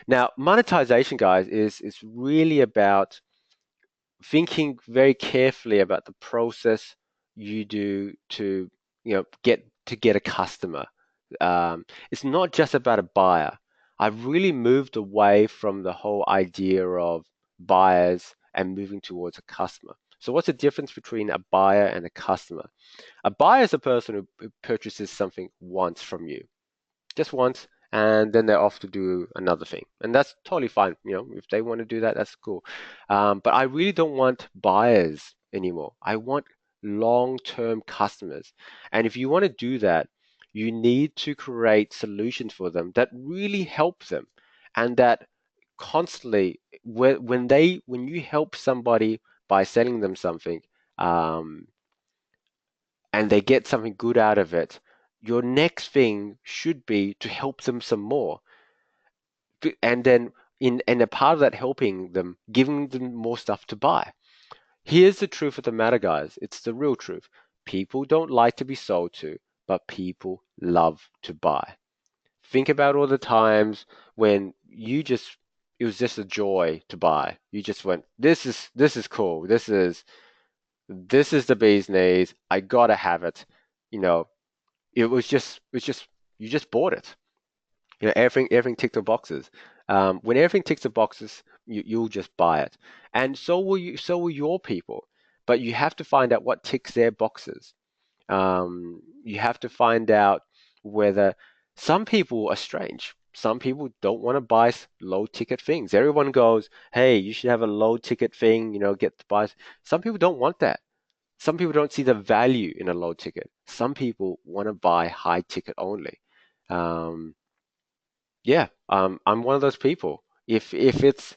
Now, monetization, guys, is really about thinking very carefully about the process you do to get a customer. It's not just about a buyer. I've really moved away from the whole idea of buyers and moving towards a customer. So what's the difference between a buyer and a customer? A buyer is a person who purchases something once from you, just once, and then they're off to do another thing, and that's totally fine. If they want to do that, that's cool. But I really don't want buyers anymore. I want long-term customers, and if you want to do that, you need to create solutions for them that really help them, and that constantly, when you help somebody by selling them something, um, and they get something good out of it, your next thing should be to help them some more. And then in a part of that helping them, giving them more stuff to buy. Here's the truth of the matter, guys. It's the real truth. People don't like to be sold to, but people love to buy. Think about all the times when it was just a joy to buy. You just went, this is cool. This is the bee's knees. I gotta have it. You know, it was just you just bought it. Everything ticked the boxes. When everything ticks the boxes, you'll just buy it, and so will you. So will your people. But you have to find out what ticks their boxes. You have to find out whether some people are strange. Some people don't want to buy low ticket things. Everyone goes, "Hey, you should have a low ticket thing. Get to buy." Some people don't want that. Some people don't see the value in a low ticket. Some people want to buy high ticket only. Um, yeah, I'm one of those people. If it's,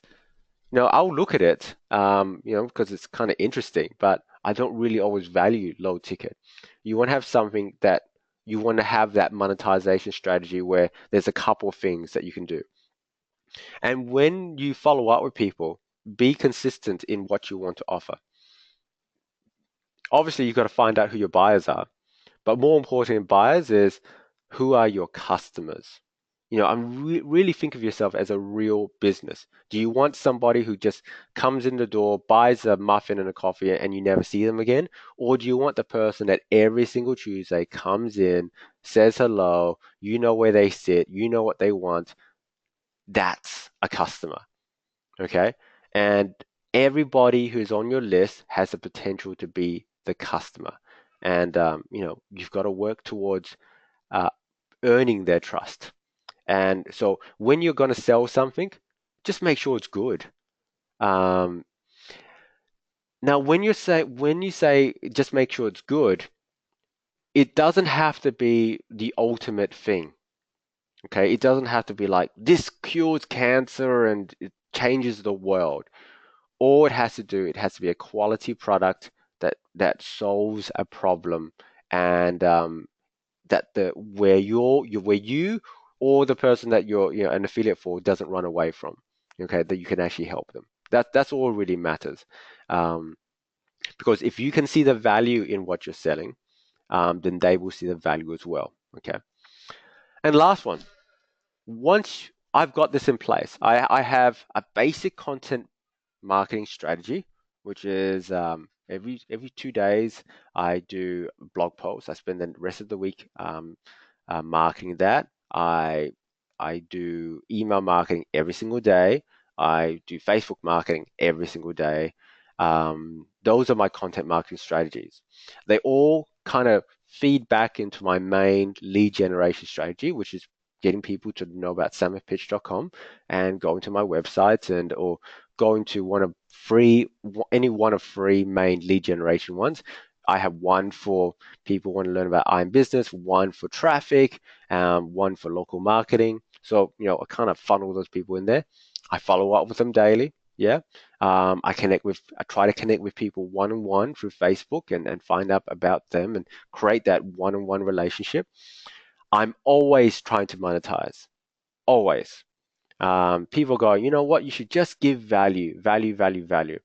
I'll look at it, because it's kind of interesting, but I don't really always value low ticket. You want to have something that you want to have that monetization strategy where there's a couple of things that you can do. And when you follow up with people, be consistent in what you want to offer. Obviously, you've got to find out who your buyers are. But more important than buyers is who are your customers? I'm really think of yourself as a real business. Do you want somebody who just comes in the door, buys a muffin and a coffee, and you never see them again? Or do you want the person that every single Tuesday comes in, says hello, you know where they sit, you know what they want? That's a customer, okay? And everybody who's on your list has the potential to be the customer. And you've got to work towards uh, earning their trust. And so when you're going to sell something, just make sure it's good. Um, Now, when you say just make sure it's good, it doesn't have to be the ultimate thing. Okay, it doesn't have to be like this cures cancer and it changes the world. All it has to be a quality product that solves a problem, and that the where you or the person that you're an affiliate for doesn't run away from. Okay, that you can actually help them. That's all really matters. Um, because if you can see the value in what you're selling, then they will see the value as well. Okay. And last one, once I've got this in place, I have a basic content marketing strategy, which is every 2 days I do blog posts. I spend the rest of the week marketing that. I do email marketing every single day. I do Facebook marketing every single day. Those are my content marketing strategies. They all kind of feed back into my main lead generation strategy, which is getting people to know about samithpitch.com and going to my website or going to any one of three main lead generation ones. I have one for people who want to learn about iron business, one for traffic, one for local marketing. So, I kind of funnel those people in there. I follow up with them daily. Yeah. I try to connect with people one-on-one through Facebook and find out about them and create that one-on-one relationship. I'm always trying to monetize. Always. People go, you know what, you should just give value, value, value, value.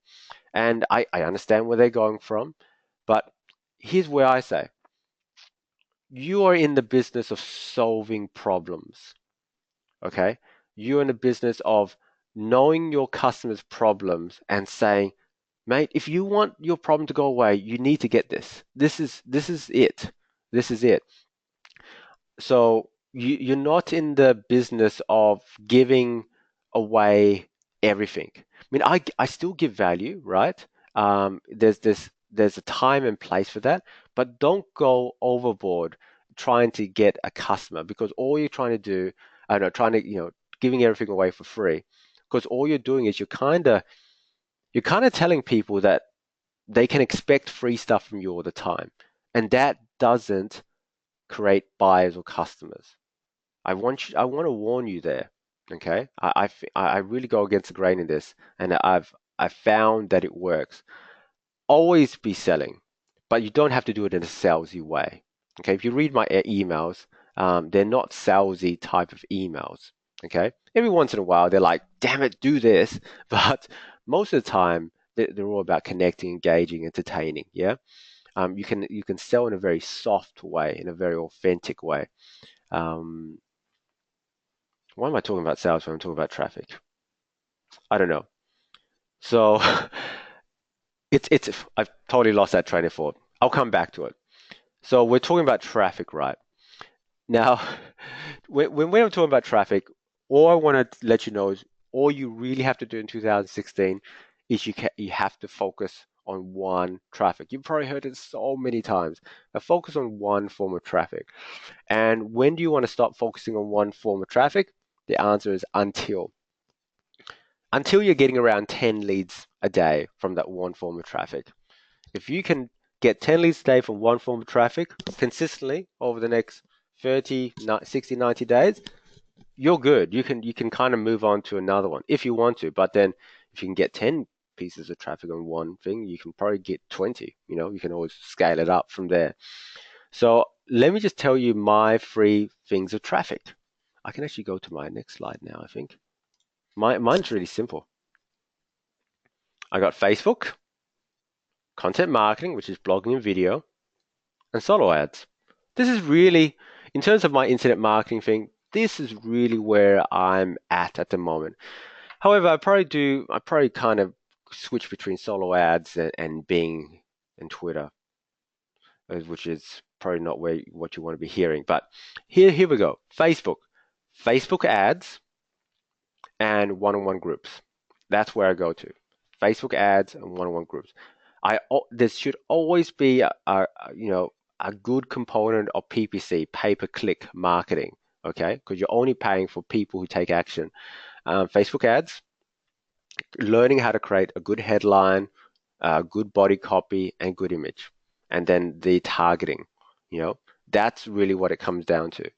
And I understand where they're going from, but here's where I say, you are in the business of solving problems, okay? you're in the business of knowing your customers' problems and saying, mate, if you want your problem to go away, you need to get this. This is it. This is it. So you're not in the business of giving away everything. I mean, I still give value, right? There's a time and place for that, but don't go overboard trying to get a customer because all you're trying to do, I don't know, trying to, giving everything away for free, because all you're doing is you're kind of telling people that they can expect free stuff from you all the time, and that doesn't create buyers or customers. I want to warn you there. Okay, I really go against the grain in this, and I've found that it works. Always be selling, but you don't have to do it in a salesy way. Okay, if you read my emails, they're not salesy type of emails. Okay, every once in a while they're like, "Damn it, do this," but most of the time they're all about connecting, engaging, entertaining. Yeah, you can sell in a very soft way, in a very authentic way. Um, why am I talking about sales when I'm talking about traffic? I don't know. So it's I've totally lost that train of thought. I'll come back to it. So we're talking about traffic, right? Now, when I'm talking about traffic, all I want to let you know is all you really have to do in 2016 is you have to focus on one traffic. You've probably heard it so many times, but focus on one form of traffic. And when do you want to stop focusing on one form of traffic? The answer is until you're getting around 10 leads a day from that one form of traffic. If you can get 10 leads a day from one form of traffic consistently over the next 30, 60, 90 days, you're good. You can kind of move on to another one if you want to. But then if you can get 10 pieces of traffic on one thing, you can probably get 20. You can always scale it up from there. So let me just tell you my three things of traffic. I can actually go to my next slide now, I think. Mine's really simple. I got Facebook, content marketing, which is blogging and video, and solo ads. This is really, in terms of my internet marketing thing, this is really where I'm at the moment. However, I probably kind of switch between solo ads and Bing and Twitter, which is probably not what you want to be hearing. But here we go. Facebook ads, and one-on-one groups. That's where I go to. Facebook ads and one-on-one groups. There should always be a good component of PPC, pay-per-click marketing, okay? Because you're only paying for people who take action. Facebook ads, learning how to create a good headline, good body copy, and good image, and then the targeting. You know, that's really what it comes down to.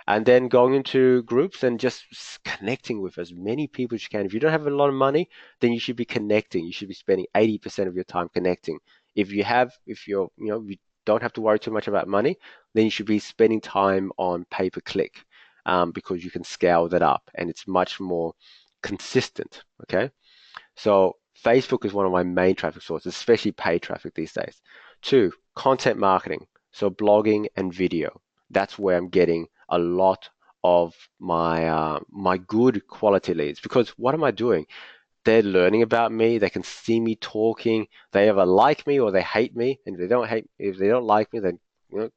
And then going into groups and just connecting with as many people as you can. If you don't have a lot of money, then you should be connecting. You should be spending 80% of your time connecting. If you don't have to worry too much about money, then you should be spending time on pay per click, because you can scale that up and it's much more consistent. Okay. So Facebook is one of my main traffic sources, especially paid traffic these days. Two, content marketing. So blogging and video. That's where I'm getting a lot of my good quality leads. Because what am I doing? They're learning about me. They can see me talking. They either like me or they hate me. And if they don't like me, then you know,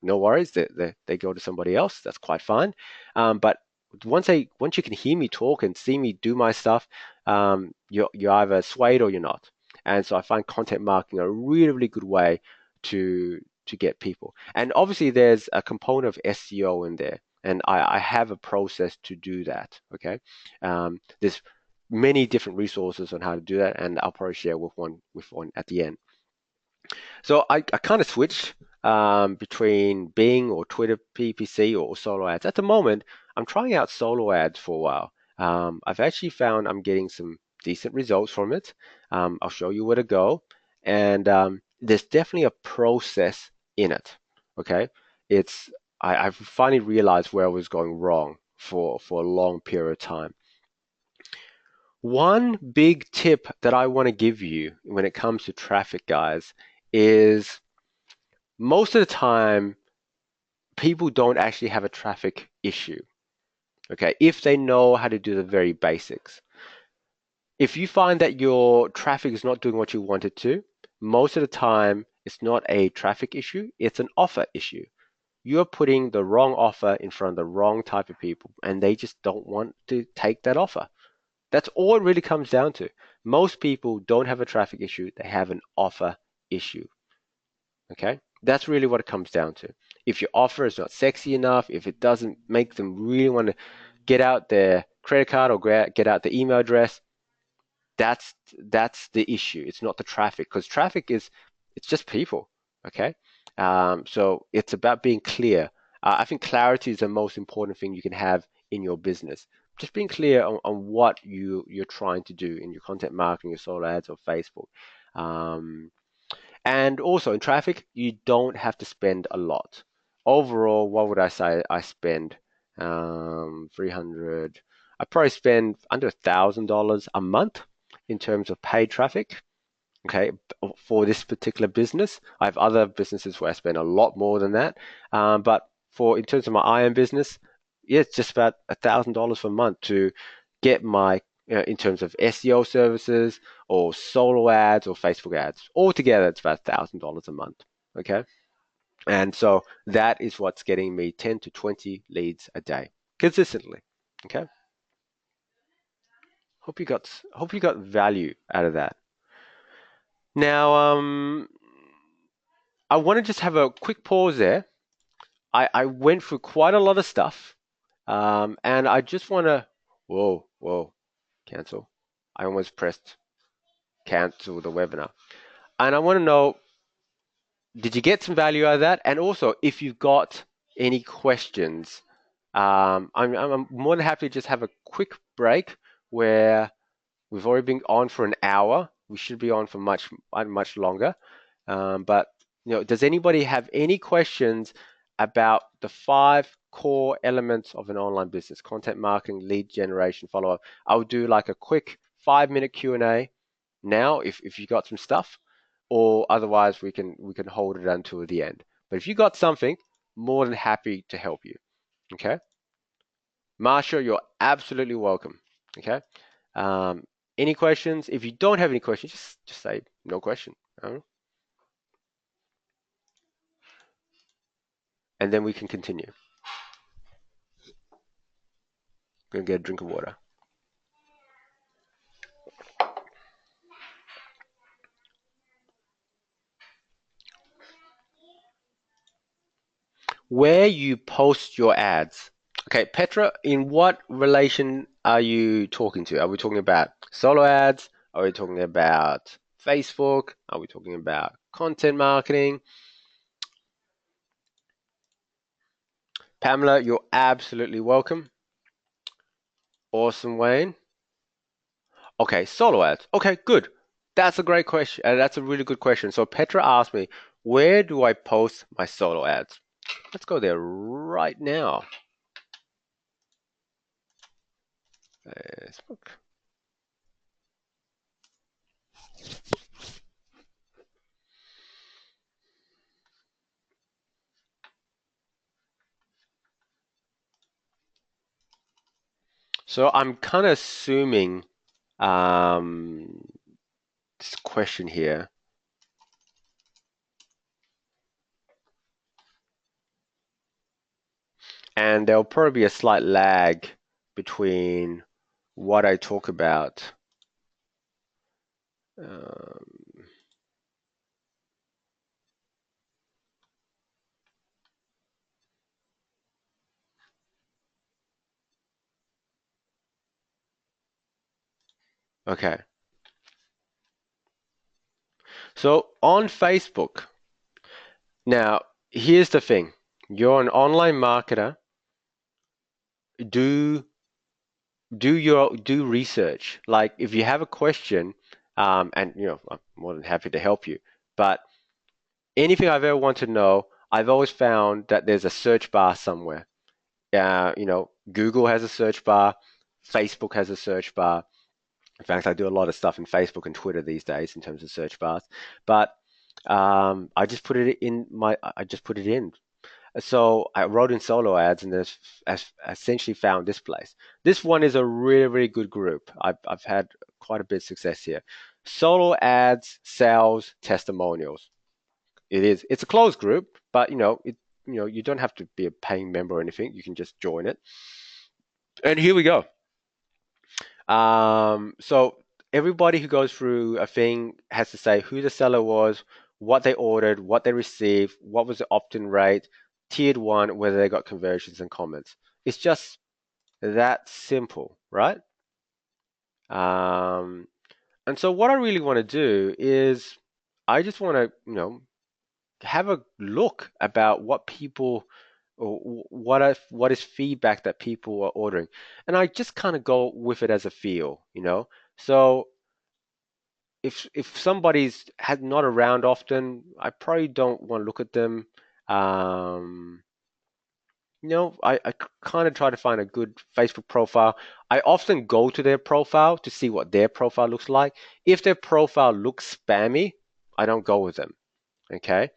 no worries. They go to somebody else. That's quite fine. But once you can hear me talk and see me do my stuff, you're either swayed or you're not. And so I find content marketing a really, really good way to get people. And obviously there's a component of SEO in there. And I have a process to do that. Okay. There's many different resources on how to do that, and I'll probably share with one at the end. So I kind of switch between Bing or Twitter PPC or solo ads. At the moment, I'm trying out solo ads for a while. I've actually found I'm getting some decent results from it. I'll show you where to go. And there's definitely a process in it. Okay. I've finally realized where I was going wrong for a long period of time. One big tip that I want to give you when it comes to traffic, guys, is most of the time people don't actually have a traffic issue. Okay, if they know how to do the very basics. If you find that your traffic is not doing what you want it to, most of the time it's not a traffic issue, it's an offer issue. You're putting the wrong offer in front of the wrong type of people, and they just don't want to take that offer. That's all it really comes down to. Most people don't have a traffic issue, they have an offer issue. Okay? That's really what it comes down to. If your offer is not sexy enough, if it doesn't make them really want to get out their credit card or get out the email address, that's the issue. It's not the traffic, because traffic is it's just people. Okay, so it's about being clear. I think clarity is the most important thing you can have in your business. Just being clear on what you're trying to do in your content marketing, your solo ads, or Facebook. Um, and also in traffic, you don't have to spend a lot. Overall, what would I say? I spend 300. I probably spend under $1,000 a month in terms of paid traffic. Okay, for this particular business, I have other businesses where I spend a lot more than that. But for in terms of my IM business, yeah, it's just about $1,000 per month to get my in terms of SEO services or solo ads or Facebook ads. Altogether, it's about $1,000 a month. Okay, and so that is what's getting me 10 to 20 leads a day consistently. Okay, hope you got value out of that. Now, I want to just have a quick pause there. I went through quite a lot of stuff, and I just want to. Whoa, cancel. I almost pressed cancel the webinar. And I want to know, did you get some value out of that? And also, if you've got any questions, I'm more than happy to just have a quick break where we've already been on for an hour. We should be on for much longer. But does anybody have any questions about the 5 core elements of an online business? Content marketing, lead generation, follow-up. I'll do like a quick 5-minute Q&A now if you got some stuff, or otherwise we can hold it until the end. But if you got something, more than happy to help you. Okay, Marsha, you're absolutely welcome. Okay. Um, any questions? If you don't have any questions, just say no question. And then we can continue. Gonna get a drink of water. Where you post your ads. Okay, Petra, in what relation are you talking to? Are we talking about solo ads? Are we talking about Facebook? Are we talking about content marketing? Pamela, you're absolutely welcome. Awesome, Wayne. Okay, solo ads. Okay, good. That's a great question. That's a really good question. So Petra asked me, where do I post my solo ads? Let's go there right now. Facebook. So I'm kind of assuming this question here, and there'll probably be a slight lag between what I talk about. Um, okay. So on Facebook, now here's the thing. You're an online marketer. Do do research. Like if you have a question, and I'm more than happy to help you. But anything I've ever wanted to know, I've always found that there's a search bar somewhere. Google has a search bar, Facebook has a search bar. In fact, I do a lot of stuff in Facebook and Twitter these days in terms of search bars. But I just put it in. So I wrote in solo ads and then essentially found this place. This one is a really, really good group. I've had quite a bit of success here. Solo ads, sales, testimonials. It's a closed group, but you don't have to be a paying member or anything. You can just join it. And here we go. So everybody who goes through a thing has to say who the seller was, what they ordered, what they received, what was the opt-in rate, tiered one, whether they got conversions and comments. It's just that simple, right? Um, and so what I really want to do is I just want to, have a look about what people or what is feedback that people are ordering, and I just kind of go with it as a feel. So if somebody's had not around often, I probably don't want to look at them. Um, I kind of try to find a good Facebook profile. I often go to their profile to see what their profile looks like. If their profile looks spammy, I don't go with them. Okay.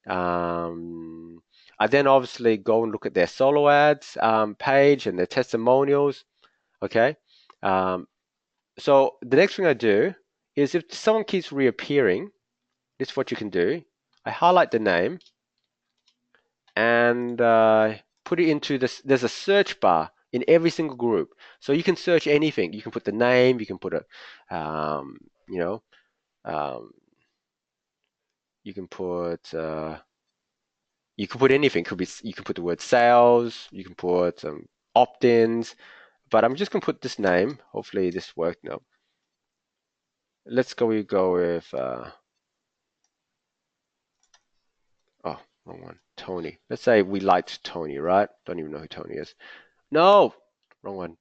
Um, I then obviously go and look at their solo ads page and their testimonials. Okay. Um, so the next thing I do is if someone keeps reappearing, this is what you can do. I highlight the name and put it into this. There's a search bar in every single group. So you can search anything. You can put the name, you can put you know, um, you can put anything. Could be you can put the word sales, you can put opt-ins, but I'm just gonna put this name. Hopefully this worked. No, let's go. We go with oh, wrong one. Tony. Let's say we liked Tony, right? Don't even know who Tony is. No, wrong one.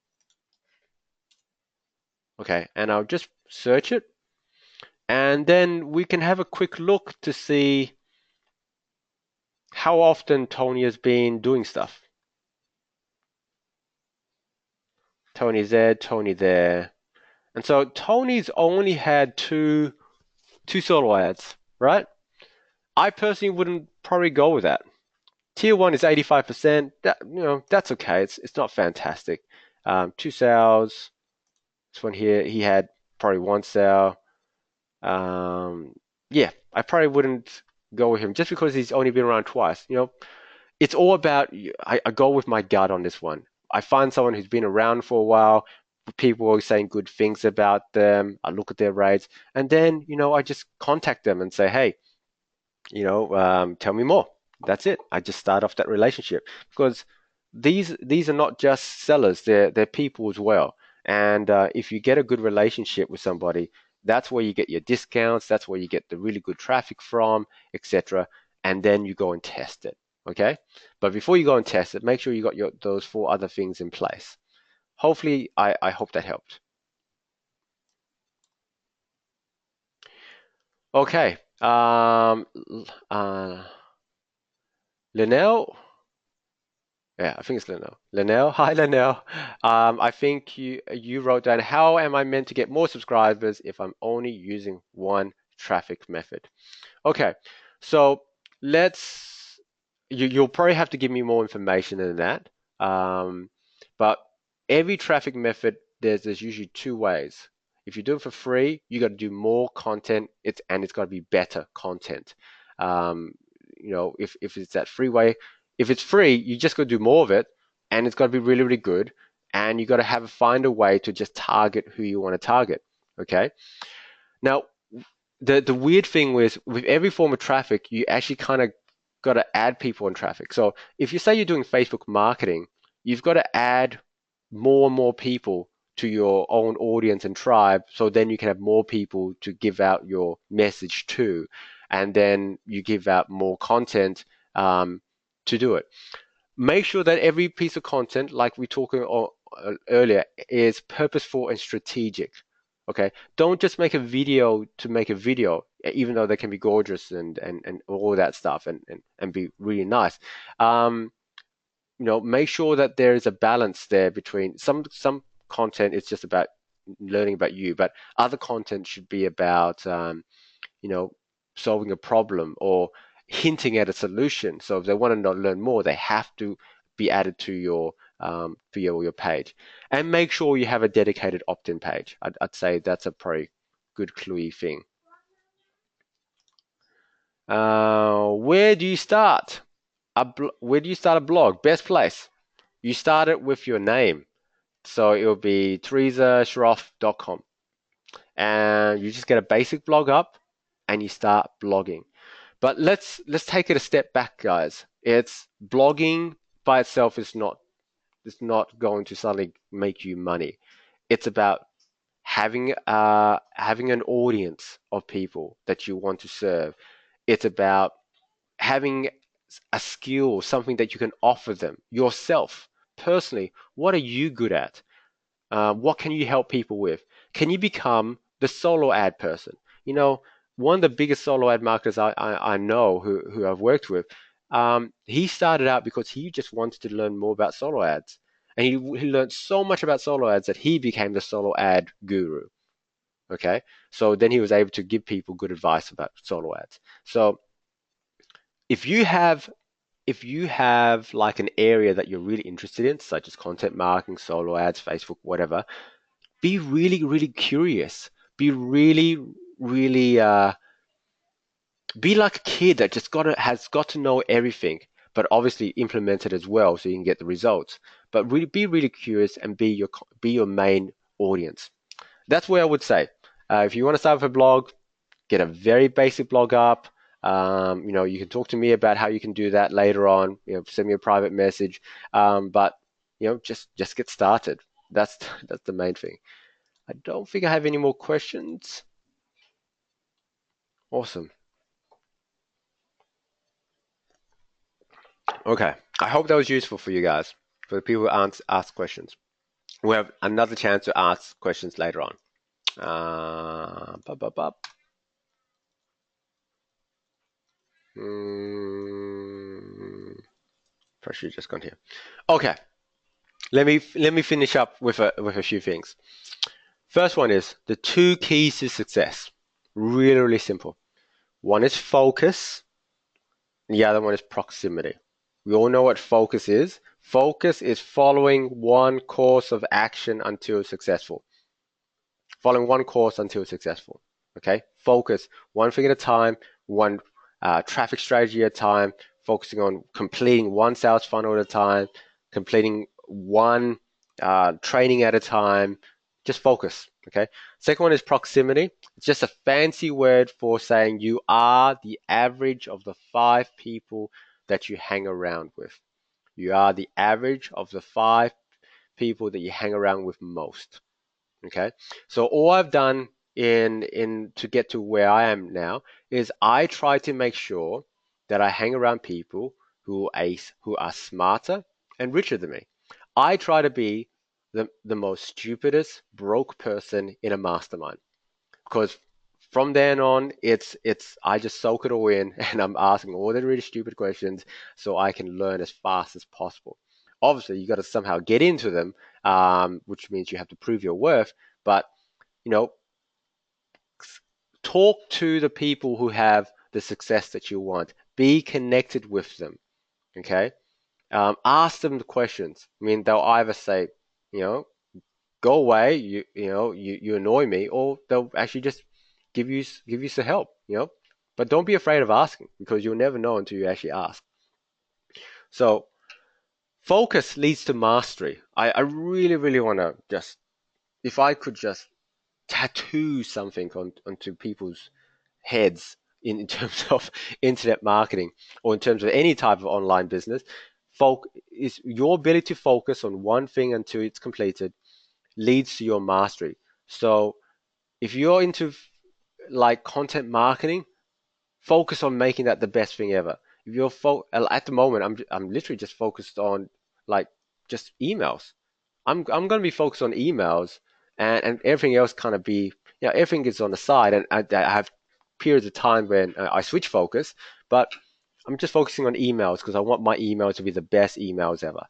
Okay, and I'll just search it, and then we can have a quick look to see how often Tony has been doing stuff. Tony's there, Tony there. And so Tony's only had two solo ads, right? I personally wouldn't probably go with that. Tier one is 85%. That's okay. It's not fantastic. Two sales. This one here, he had probably one sale. Yeah, I probably wouldn't go with him just because he's only been around twice. It's all about I go with my gut on this one. I find someone who's been around for a while, people are saying good things about them. I look at their rates, and then I just contact them and say, hey, tell me more. That's it. I just start off that relationship because these are not just sellers; they're people as well. And if you get a good relationship with somebody, that's where you get your discounts. That's where you get the really good traffic from, etc. And then you go and test it. Okay, but before you go and test it, make sure you got those four other things in place. Hopefully, I hope that helped. Okay. Linnell. Yeah, I think it's Linnell. Linnell, hi Linnell. I think you wrote down, how am I meant to get more subscribers if I'm only using one traffic method? Okay, so you'll probably have to give me more information than that. But every traffic method, there's usually two ways. If you do it for free, you got to do more content. It's got to be better content. Um, if it's that free way, if it's free, you just got to do more of it, and it's got to be really, really good. And you got to find a way to just target who you want to target. Okay. Now, the weird thing with every form of traffic, you actually kind of got to add people in traffic. So if you say you're doing Facebook marketing, you've got to add more and more people to your own audience and tribe, so then you can have more people to give out your message to, and then you give out more content to do it. Make sure that every piece of content, like we talked earlier, is purposeful and strategic. Okay, don't just make a video to make a video, even though they can be gorgeous and all that stuff and be really nice. Make sure that there is a balance there between some content is just about learning about you, but other content should be about solving a problem or hinting at a solution. So if they want to learn more, they have to be added to your page. And make sure you have a dedicated opt-in page. I'd say that's a pretty good cluey thing. Where do you start? Where do you start a blog? Best place. You start it with your name. So it'll be teresashroff.com. And you just get a basic blog up and you start blogging. But let's take it a step back, guys. It's blogging by itself is not going to suddenly make you money. It's about having an audience of people that you want to serve. It's about having a skill, something that you can offer them yourself personally. What are you good at? What can you help people with? Can you become the solo ad person? You know, one of the biggest solo ad marketers I know who I've worked with, he started out because he just wanted to learn more about solo ads. And he learned so much about solo ads that he became the solo ad guru. Okay. So then he was able to give people good advice about solo ads. So if you have like an area that you're really interested in, such as content marketing, solo ads, Facebook, whatever, be really, really curious. Be really, really be like a kid that just has got to know everything, but obviously implement it as well so you can get the results. But really be really curious and be your main audience. That's where I would say. If you want to start with a blog, get a very basic blog up. You can talk to me about how you can do that later on. Send me a private message. But just get started. That's that's the main thing. I don't think I have any more questions. Awesome. Okay. I hope that was useful for you guys, for the people who ask questions. We have another chance to ask questions later on. Bup, bup, bup. Pressure just gone here. Okay. Let me finish up with a few things. First one is the 2 keys to success. Really, really simple. One is focus, and the other one is proximity. We all know what focus is. Focus is following one course of action until successful. Following one course until successful. Okay? Focus one thing at a time, one traffic strategy at a time, focusing on completing one sales funnel at a time, completing one training at a time. Just focus. Okay? Second one is proximity. It's just a fancy word for saying you are the average of the 5 people that you hang around with. You are the average of the 5 people that you hang around with most. Okay, so all I've done in to get to where I am now is I try to make sure that I hang around people who are smarter and richer than me. I try to be the most stupidest broke person in a mastermind, because from then on it's I just soak it all in and I'm asking all the really stupid questions so I can learn as fast as possible. Obviously, you got to somehow get into them, which means you have to prove your worth. But you know, talk to the people who have the success that you want. Be connected with them. Okay, ask them the questions. I mean, they'll either say, you know, go away, you annoy me, or they'll actually just give you some help. But don't be afraid of asking, because you'll never know until you actually ask. So focus leads to mastery. I really, really want to just, if I could just tattoo something onto people's heads in terms of internet marketing, or in terms of any type of online business, is your ability to focus on one thing until it's completed leads to your mastery. So if you're into like content marketing, focus on making that the best thing ever. If you're at the moment, I'm literally just focused on like just emails. I'm going to be focused on emails, and everything else kind of be, everything is on the side, and I have periods of time when I switch focus, but I'm just focusing on emails because I want my emails to be the best emails ever.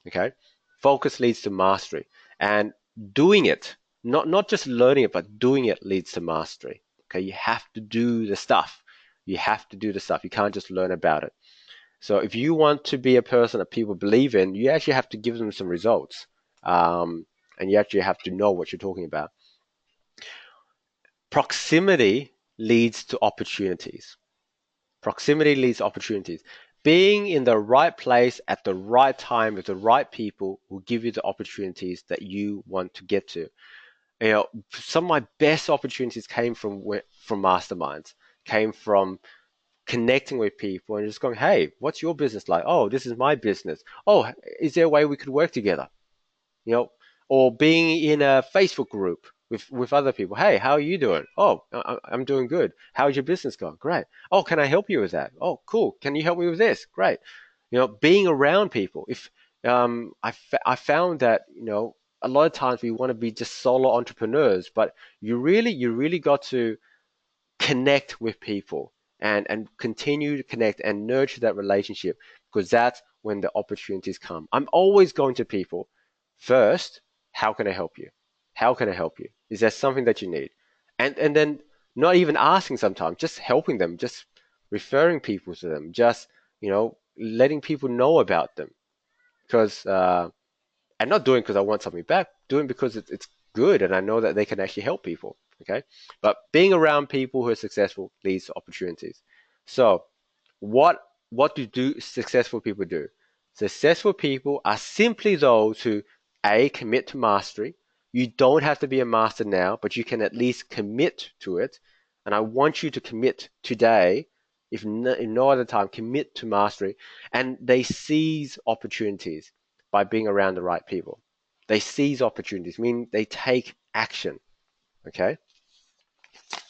Okay, focus leads to mastery, and doing it, not just learning it, but doing it leads to mastery. Okay, you have to do the stuff. You have to do the stuff. You can't just learn about it. So if you want to be a person that people believe in, you actually have to give them some results. And you actually have to know what you're talking about. Proximity leads to opportunities. Proximity leads to opportunities. Being in the right place at the right time with the right people will give you the opportunities that you want to get to. Some of my best opportunities came from masterminds, came from connecting with people and just going, hey, what's your business like? Oh, this is my business. Oh, is there a way we could work together? you know, or being in a Facebook group with other people. Hey, how are you doing? Oh, I'm doing good. How's your business going? Great. Oh, can I help you with that? Oh, cool. Can you help me with this? Great. Being around people. If I found that a lot of times we want to be just solo entrepreneurs, but you really got to connect with people and continue to connect and nurture that relationship because that's when the opportunities come. I'm always going to people first. How can I help you? How can I help you? Is there something that you need? And then not even asking sometimes, just helping them, just referring people to them, just letting people know about them because and not doing because I want something back, doing because it's good and I know that they can actually help people. Okay. But being around people who are successful leads to opportunities. So what do successful people do? Successful people are simply those who commit to mastery. You don't have to be a master now, but you can at least commit to it. And I want you to commit today, if no other time, commit to mastery. And they seize opportunities by being around the right people. They seize opportunities, meaning they take action. Okay?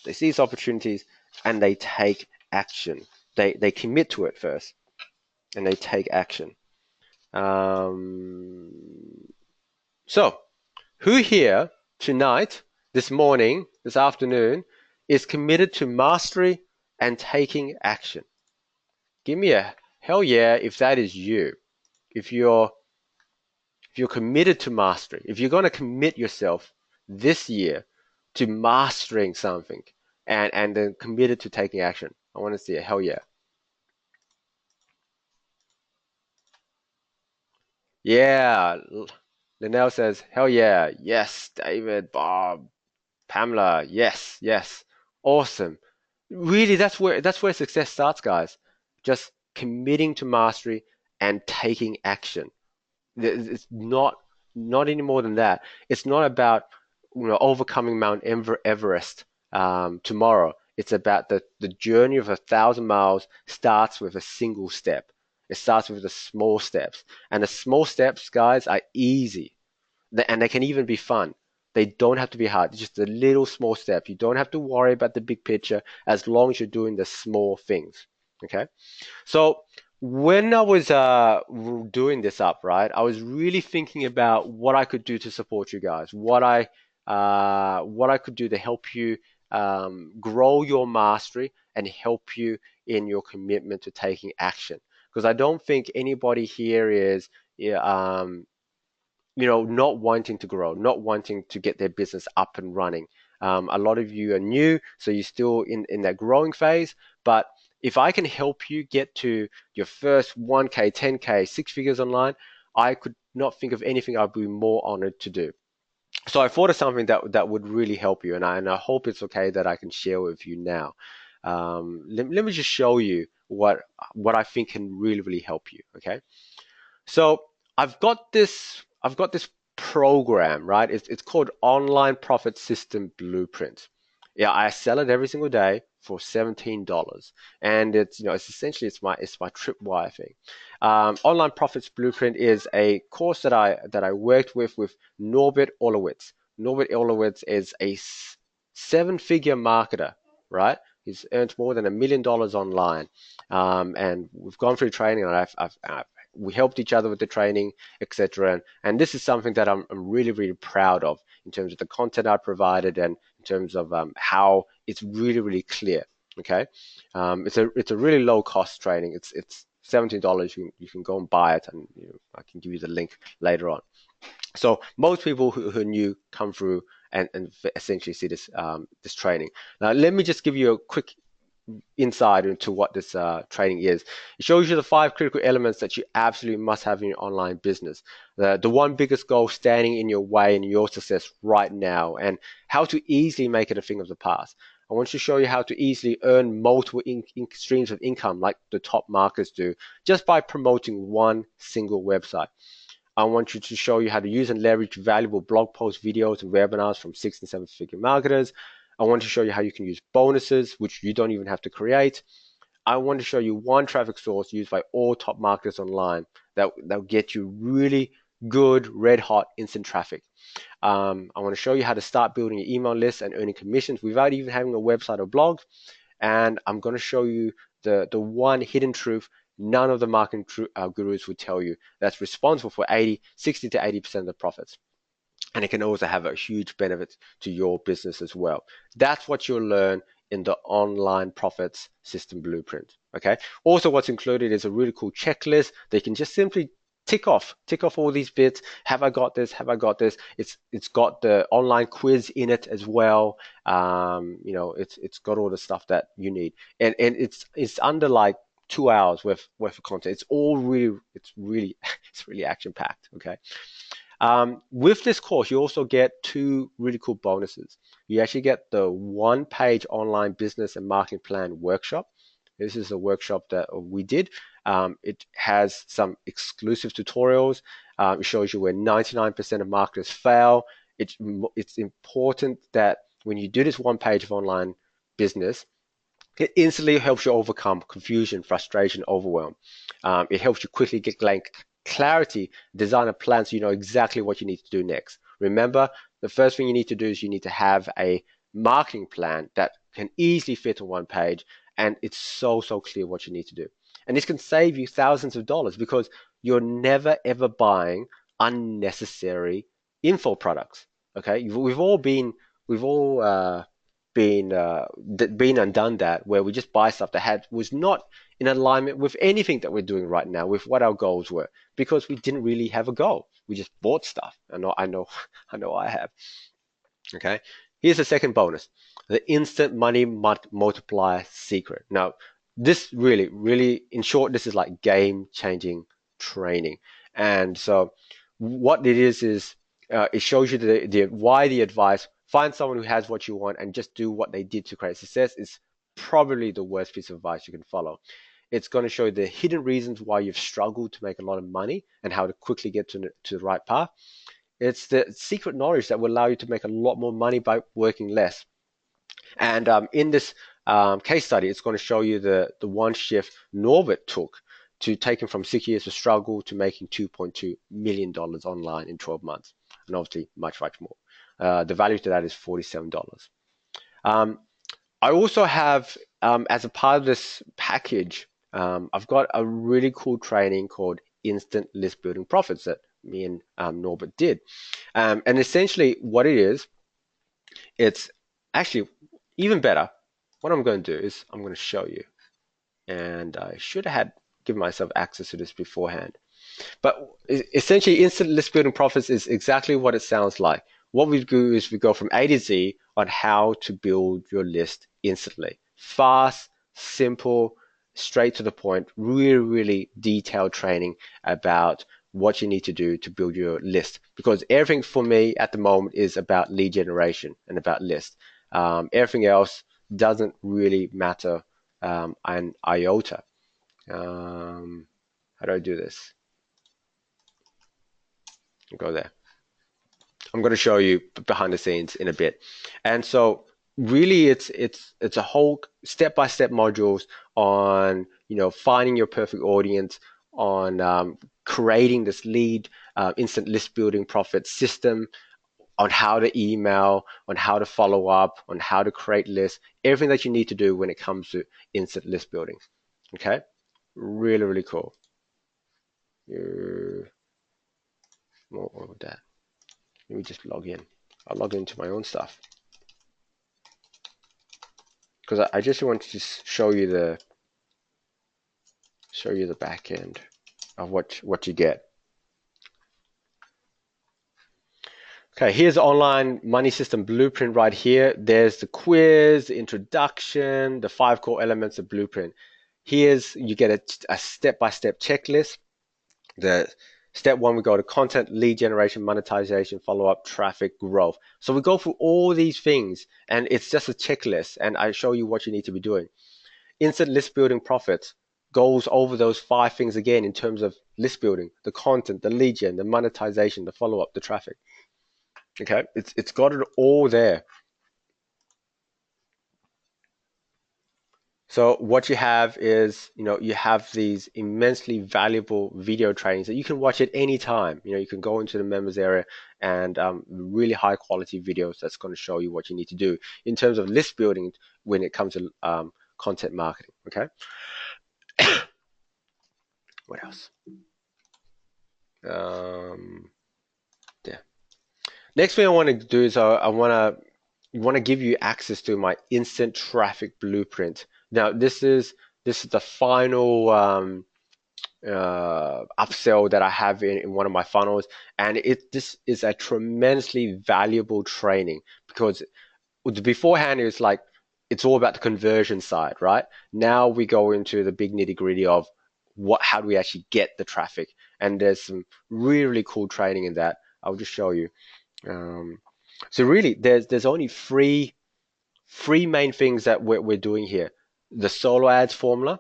They seize opportunities and they take action. They commit to it first and they take action. So, who here tonight, this morning, this afternoon, is committed to mastery and taking action? Give me a hell yeah if that is you. If you're committed to mastery, if you're going to commit yourself this year to mastering something and then committed to taking action, I want to see a hell yeah. Yeah. Linnell says, hell yeah. Yes, David, Bob, Pamela. Yes, yes. Awesome. Really, that's where success starts, guys. Just committing to mastery and taking action. It's not any more than that. It's not about overcoming Mount Everest tomorrow. It's about the journey of 1,000 miles starts with a single step. It starts with the small steps, and the small steps, guys, are easy, and they can even be fun. They don't have to be hard. It's just a little small step. You don't have to worry about the big picture as long as you're doing the small things. Okay. So when I was doing this up, right, I was really thinking about what I could do to support you guys, what I could do to help you grow your mastery and help you in your commitment to taking action. Because I don't think anybody here is, yeah, not wanting to grow, not wanting to get their business up and running. A lot of you are new, so you're still in that growing phase. But if I can help you get to your first 1K, 10K, six figures online, I could not think of anything I'd be more honored to do. So I thought of something that would really help you, and I hope it's okay that I can share with you now. Let me just show you what I think can really help you. Okay. So I've got this program, right? It's called Online Profit System Blueprint. Yeah, I sell it every single day for $17, and it's essentially it's my tripwire thing. Online Profits Blueprint is a course that I worked with Norbert Olowitz. Norbert Olowitz is a seven-figure marketer, right? He's earned more than $1 million online, and we've gone through training, and we helped each other with the training, etc. And this is something that I'm really proud of in terms of the content I provided and in terms of how it's really clear. Okay, it's a really low cost training. It's $17. You can go and buy it, and I can give you the link later on. So most people who are new come through and essentially see this training. Now let me just give you a quick insight into what this training is. It shows you the 5 critical elements that you absolutely must have in your online business. The one biggest goal standing in your way in your success right now, and how to easily make it a thing of the past. I want to show you how to easily earn multiple streams of income like the top marketers do just by promoting one single website. I want you to show you how to use and leverage valuable blog posts, videos, and webinars from 6 and 7-figure marketers. I want to show you how you can use bonuses, which you don't even have to create. I want to show you one traffic source used by all top marketers online that'll get you really good, red hot, instant traffic. I want to show you how to start building your email list and earning commissions without even having a website or blog. And I'm going to show you the one hidden truth none of the marketing gurus would tell you that's responsible for 60 to 80% of the profits. And it can also have a huge benefit to your business as well. That's what you'll learn in the online profits system blueprint. Okay. Also, what's included is a really cool checklist. They can just simply tick off all these bits. Have I got this? Have I got this? It's got the online quiz in it as well. It's got all the stuff that you need, and it's under like 2 hours worth of content. It's really it's really action packed. Okay. With this course, you also get 2 really cool bonuses. You actually get the 1-page online business and marketing plan workshop. This is a workshop that we did. It has some exclusive tutorials. It shows you where 99% of marketers fail. It's important that when you do this 1 page of online business, it instantly helps you overcome confusion, frustration, overwhelm. It helps you quickly get clarity, design a plan so you know exactly what you need to do next. Remember, the first thing you need to do is you need to have a marketing plan that can easily fit on 1 page, and it's so clear what you need to do. And this can save you thousands of dollars because you're never ever buying unnecessary info products. Okay, we've all been been and done that, where we just buy stuff that was not in alignment with anything that we're doing right now, with what our goals were, because we didn't really have a goal. We just bought stuff. I know I have. Okay. Here's the second bonus: the instant money multiplier secret. Now, this really, in short, this is like game-changing training. And so, what it is it shows you why the advice. Find someone who has what you want and just do what they did to create success is probably the worst piece of advice you can follow. It's going to show you the hidden reasons why you've struggled to make a lot of money and how to quickly get to the right path. It's the secret knowledge that will allow you to make a lot more money by working less. And in this case study, it's going to show you the one shift Norbert took to take him from 6 years of struggle to making $2.2 million online in 12 months. And obviously much more. The value to that is $47. I also have, as a part of this package, I've got a really cool training called Instant List Building Profits that me and Norbert did. And essentially what it is, it's actually even better. What I'm going to do is I'm going to show you. And I should have given myself access to this beforehand. But essentially, instant list building profits is exactly what it sounds like. What we do is we go from A to Z on how to build your list instantly. Fast, simple, straight to the point, really detailed training about what you need to do to build your list. Because everything for me at the moment is about lead generation and about list. Everything else doesn't really matter an iota. How do I do this? Go there. I'm going to show you behind the scenes in a bit. And so really it's a whole step-by-step modules on, finding your perfect audience, on creating this lead instant list building profit system, on how to email, on how to follow up, on how to create lists, everything that you need to do when it comes to instant list building. Okay? Really cool. More of that. Let me just log in. I'll log into my own stuff because I just want to show you the back end of what you get. Okay, here's the online money system blueprint right here. There's the quiz, the introduction, the 5 core elements of blueprint. Here's, you get a step-by-step checklist. The step 1, we go to content, lead generation, monetization, follow-up, traffic, growth. So we go through all these things, and it's just a checklist, and I show you what you need to be doing. Instant list building profits goes over those 5 things again in terms of list building, the content, the lead gen, the monetization, the follow-up, the traffic. Okay, it's got it all there. So what you have is, you have these immensely valuable video trainings that you can watch at any time. You can go into the members area and really high quality videos that's going to show you what you need to do in terms of list building when it comes to content marketing. Okay. What else? Yeah. Next thing I want to do is I want to give you access to my instant traffic blueprint. Now this is the final upsell that I have in one of my funnels, and this is a tremendously valuable training because beforehand it's like it's all about the conversion side, right? Now we go into the big nitty gritty of how do we actually get the traffic, and there's some really cool training in that. I'll just show you. So really, there's only three main things that we're doing here. The solo ads formula,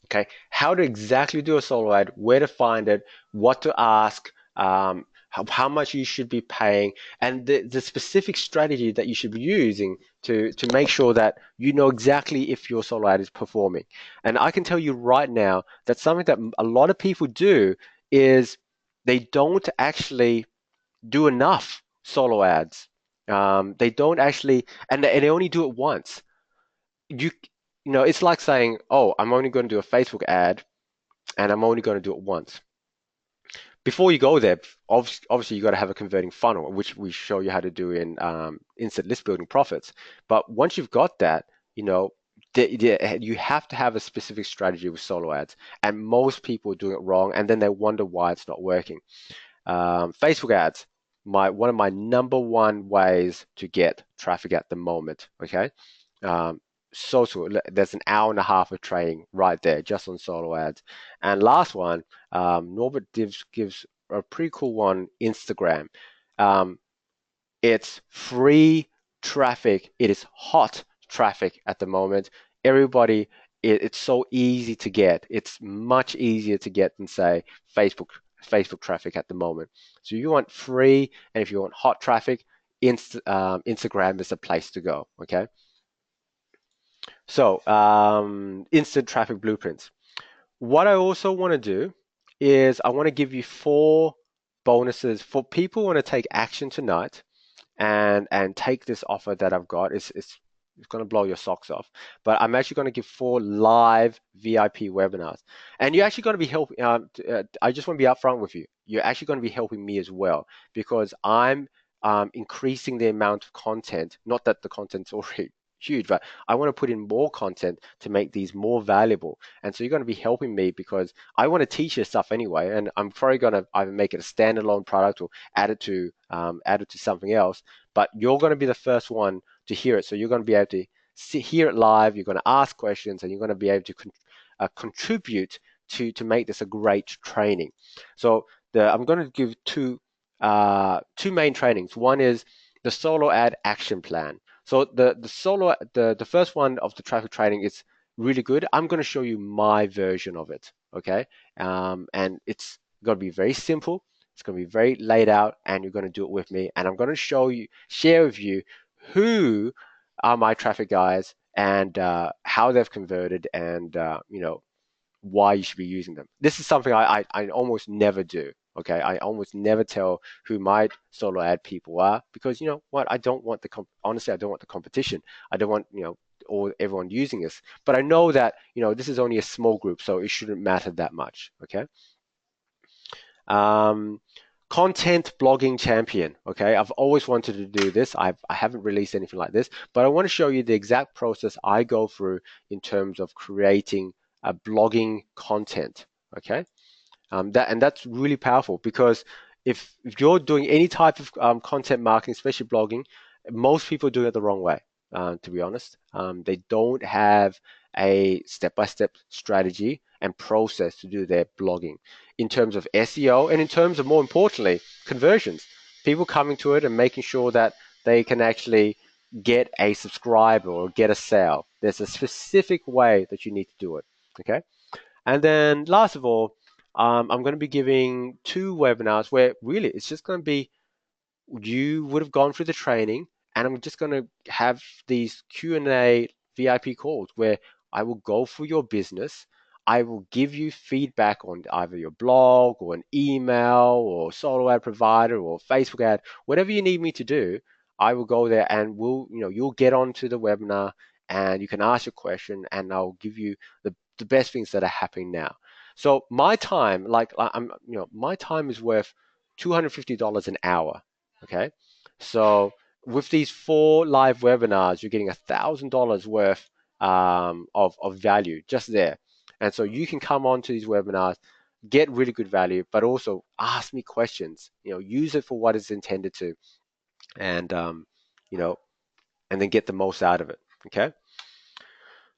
okay? How to exactly do a solo ad, where to find it, what to ask, how much you should be paying, and the specific strategy that you should be using to make sure that you know exactly if your solo ad is performing. And I can tell you right now that something that a lot of people do is they don't actually do enough solo ads. They don't actually, and they only do it once. You, it's like saying, oh, I'm only going to do a Facebook ad and I'm only going to do it once. Before you go there, obviously you got to have a converting funnel, which we show you how to do in instant list building profits. But once you've got that, you have to have a specific strategy with solo ads, and most people do it wrong, and then they wonder why it's not working. Facebook ads, one of my number one ways to get traffic at the moment. Okay, there's an hour and a half of training right there just on solo ads. And last one, Norbert gives a pretty cool one, Instagram. Um, it's free traffic. It is hot traffic at the moment. Everybody, it's so easy to get. It's much easier to get than say Facebook traffic at the moment. So you want free, and if you want hot traffic, Instagram is the place to go. Okay. So instant traffic blueprints. What I also want to do is I want to give you 4 bonuses for people who want to take action tonight and take this offer that I've got. It's going to blow your socks off. But I'm actually going to give 4 live VIP webinars, and you're actually going to be helping. I just want to be upfront with you. You're actually going to be helping me as well because I'm increasing the amount of content. Not that the content's already huge, but I want to put in more content to make these more valuable. And so you're going to be helping me because I want to teach you stuff anyway, and I'm probably going to either make it a standalone product or add it to something else. But you're going to be the first one to hear it, so you're going to be able to hear it live. You're going to ask questions, and you're going to be able to contribute to make this a great training. So I'm going to give two main trainings. One is the solo ad action plan. So the first one of the traffic training is really good. I'm going to show you my version of it, okay? And it's going to be very simple. It's going to be very laid out, and you're going to do it with me. And I'm going to share with you who are my traffic guys and how they've converted, and why you should be using them. This is something I almost never do. Okay, I almost never tell who my solo ad people are because you know what? I don't want honestly, I don't want the competition. I don't want everyone using this. But I know that this is only a small group, so it shouldn't matter that much. Okay. Content blogging champion. Okay, I've always wanted to do this. I haven't released anything like this, but I want to show you the exact process I go through in terms of creating a blogging content. Okay. That's really powerful because if you're doing any type of content marketing, especially blogging, most people do it the wrong way. To be honest, they don't have a step-by-step strategy and process to do their blogging in terms of SEO and in terms of, more importantly, conversions. People coming to it and making sure that they can actually get a subscriber or get a sale. There's a specific way that you need to do it. Okay. And then last of all, I'm going to be giving 2 webinars where really it's just going to be, you would have gone through the training, and I'm just going to have these Q&A VIP calls where I will go through your business. I will give you feedback on either your blog or an email or solo ad provider or Facebook ad, whatever you need me to do. I will go there and you'll get onto the webinar and you can ask your question and I'll give you the best things that are happening now. So my time, my time is worth $250 an hour. Okay, so with these 4 live webinars, you're getting $1,000 worth of value just there. And so you can come on to these webinars, get really good value, but also ask me questions. Use it for what it's intended to, and you know, and then get the most out of it. Okay.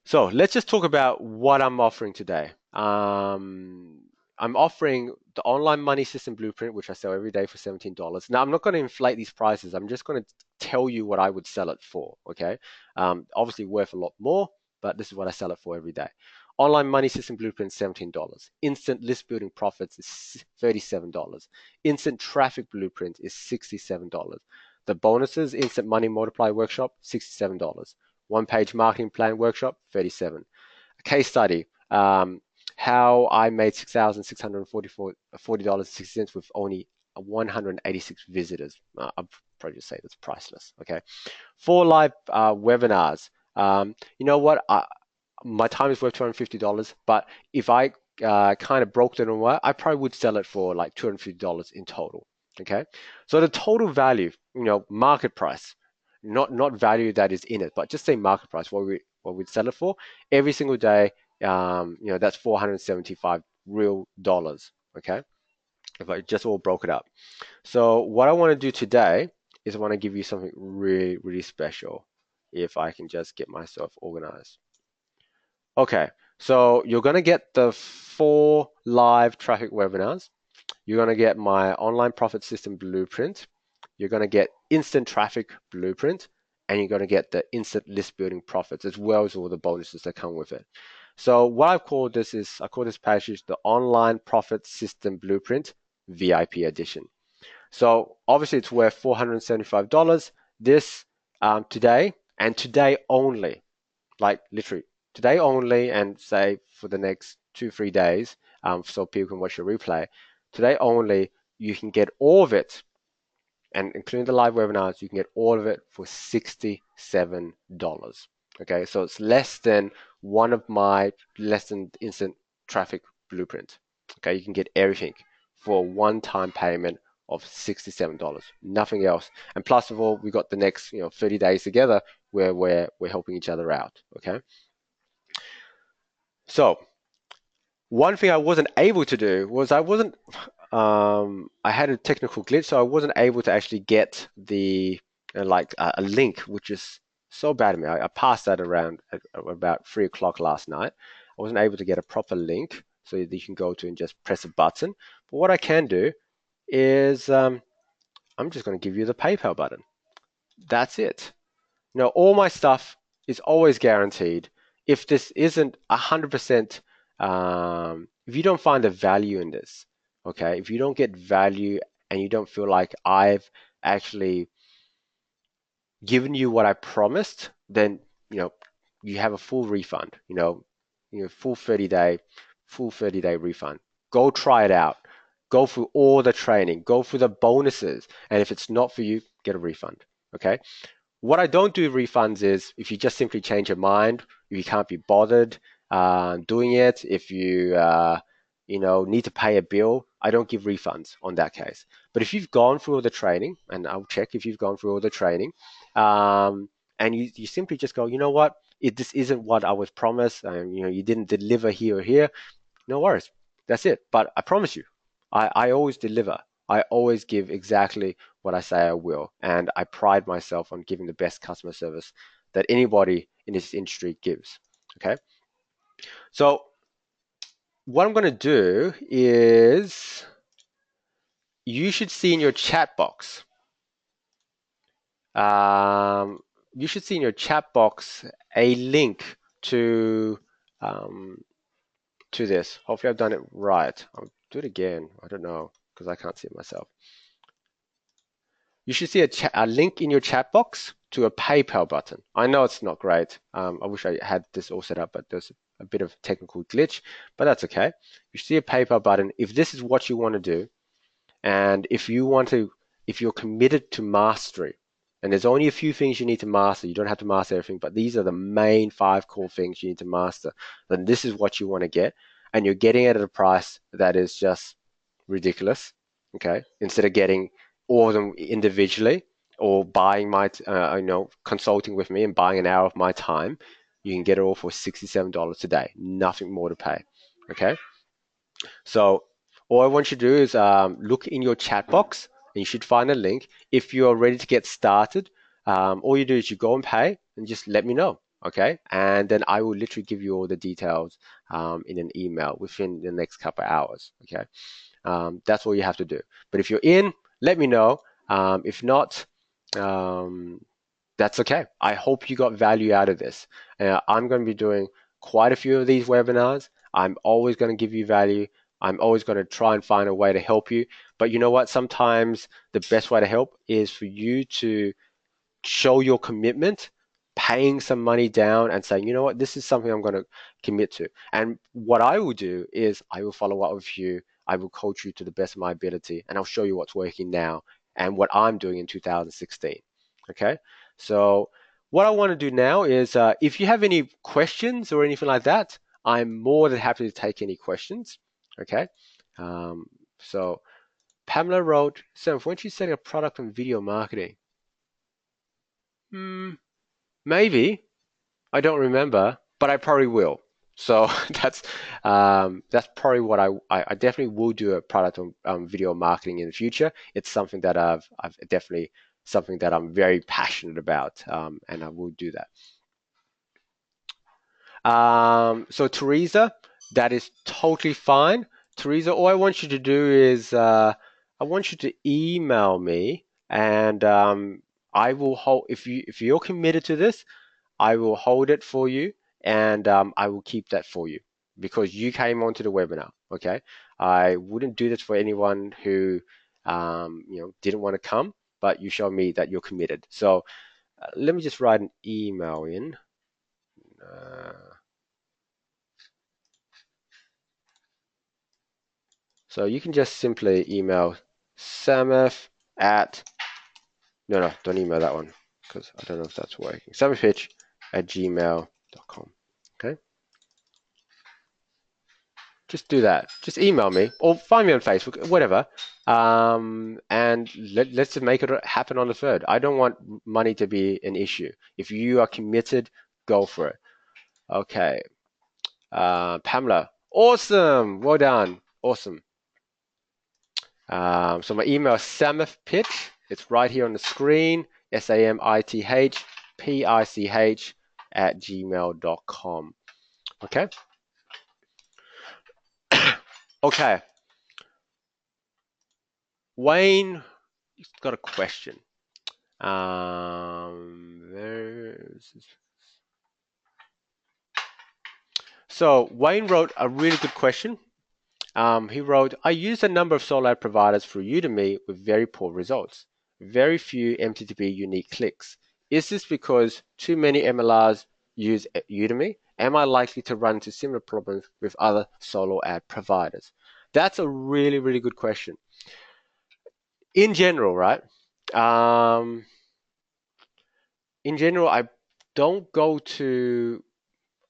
So let's just talk about what I'm offering today. I'm offering the online money system blueprint, which I sell every day for $17. Now, I'm not going to inflate these prices. I'm just going to tell you what I would sell it for. Okay. Obviously worth a lot more, but this is what I sell it for every day. Online money system blueprint, $17. Instant list building profits is $37. Instant traffic blueprint is $67. The bonuses, instant money multiplier workshop, $67. One-page marketing plan workshop, $37. A case study, how I made $6,640.60 with only 186 visitors. I'll probably just say that's priceless. Okay. 4 live webinars. You know what? My time is worth $250, but if I kind of broke it on, I probably would sell it for like $250 in total. Okay. So the total value, market price, not value that is in it, but just say market price, what we'd sell it for every single day. That's 475 real dollars. Okay, if I just all broke it up. So what I want to do today is I want to give you something really, really special. If I can just get myself organized. Okay, so you're gonna get the 4 live traffic webinars. You're gonna get my online profit system blueprint. You're going to get instant traffic blueprint, and you're going to get the instant list building profits as well as all the bonuses that come with it. So what I call this package the online profit system blueprint VIP edition. So obviously it's worth $475. This today and today only, like literally today only, and say for the next 2-3 days, so people can watch the replay. Today only, you can get all of it, and including the live webinars, you can get all of it for $67. Okay, so it's less than instant traffic blueprint. Okay, you can get everything for a one-time payment of $67, nothing else. And plus of all, we got the next 30 days together where we're helping each other out. Okay, so one thing I wasn't able to do was I had a technical glitch, so I wasn't able to actually get the a link, which is so bad of me. I passed that around at about 3 o'clock last night. I wasn't able to get a proper link so that you can go to and just press a button. But what I can do is I'm just going to give you the PayPal button. That's it. All my stuff is always guaranteed. If this isn't 100%, if you don't find the value in this, okay, if you don't get value and you don't feel like I've actually given you what I promised, then you have a full refund. Full 30-day refund. Go try it out. Go through all the training. Go through the bonuses, and if it's not for you, get a refund. Okay. What I don't do refunds is if you just simply change your mind, if you can't be bothered doing it, if you need to pay a bill, I don't give refunds on that case. But if you've gone through all the training, and I'll check if you've gone through all the training, and you simply just go, you know what, this isn't what I was promised, and you didn't deliver here or here, no worries, that's it. But I promise you, I always deliver. I always give exactly what I say I will, and I pride myself on giving the best customer service that anybody in this industry gives. Okay, so what I'm going to do is you should see in your chat box. Um, you should see in your chat box a link to um, to this. Hopefully, I've done it right. I'll do it again. I don't know because I can't see it myself. You should see a link in your chat box to a PayPal button. I know it's not great. I wish I had this all set up, but there's a bit of technical glitch, but that's okay. You see a PayPal button. If this is what you want to do, and if you're committed to mastery, and there's only a few things you need to master, you don't have to master everything, but these are the main 5 core things you need to master, then this is what you want to get, and you're getting it at a price that is just ridiculous. Okay, instead of getting all of them individually or buying consulting with me and buying an hour of my time, you can get it all for $67 a day, nothing more to pay. Okay, so all I want you to do is look in your chat box and you should find a link. If you are ready to get started, all you do is you go and pay and just let me know. Okay, and then I will literally give you all the details in an email within the next couple of hours. Okay, that's all you have to do. But if you're in, let me know. If not, um, that's okay. I hope you got value out of this. I'm going to be doing quite a few of these webinars. I'm always going to give you value. I'm always going to try and find a way to help you. But you know what? Sometimes the best way to help is for you to show your commitment, paying some money down and saying, you know what, this is something I'm going to commit to. And what I will do is I will follow up with you. I will coach you to the best of my ability, and I'll show you what's working now and what I'm doing in 2016. Okay, so what I want to do now is if you have any questions or anything like that, I'm more than happy to take any questions. Okay, so Pamela wrote, so when she's setting a product on video marketing, maybe. I don't remember, but I probably will. So that's probably what I definitely will do a product on video marketing in the future. It's something that I've definitely something that I'm very passionate about, and I will do that. So Teresa, that is totally fine. Teresa, all I want you to do is I want you to email me, and I will hold if you're committed to this. I will hold it for you, and I will keep that for you because you came onto the webinar. Okay, I wouldn't do this for anyone who didn't want to come, but you showed me that you're committed. So let me just write an email in. So you can just simply email Samith at no, don't email that one because I don't know if that's working. samithpitch@gmail.com. Okay. Just do that. Just email me or find me on Facebook, whatever. And let's just make it happen on the 3rd. I don't want money to be an issue. If you are committed, go for it. Okay. Pamela, awesome. Well done. Awesome. So my email is samithpitch. It's right here on the screen. SAMITHPICH @gmail.com. Okay. Okay. Wayne, he's got a question. So Wayne wrote a really good question. He wrote, I used a number of solo ad providers through Udemy with very poor results. Very few MTTP unique clicks. Is this because too many MLRs use Udemy? Am I likely to run into similar problems with other solo ad providers? That's a really, really good question. In general, right? In general, don't go to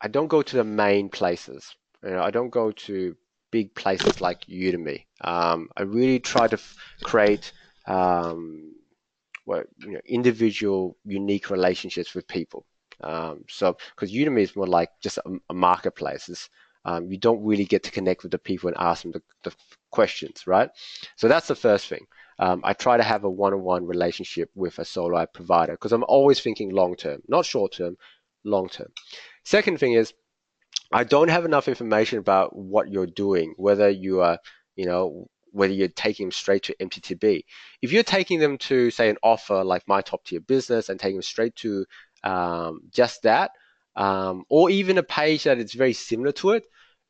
I don't go to the main places. I don't go to big places like Udemy. I really try to create individual, unique relationships with people. So because Udemy is more like just a marketplace. you don't really get to connect with the people and ask them the questions, right? So that's the first thing. I try to have a one-on-one relationship with a solo app provider because I'm always thinking long term, not short term, long term. Second thing is I don't have enough information about what you're doing, whether you are, whether you're taking them straight to MTTB. If you're taking them to, say, an offer like My Top Tier Business and taking them straight to just that, or even a page that is very similar to it,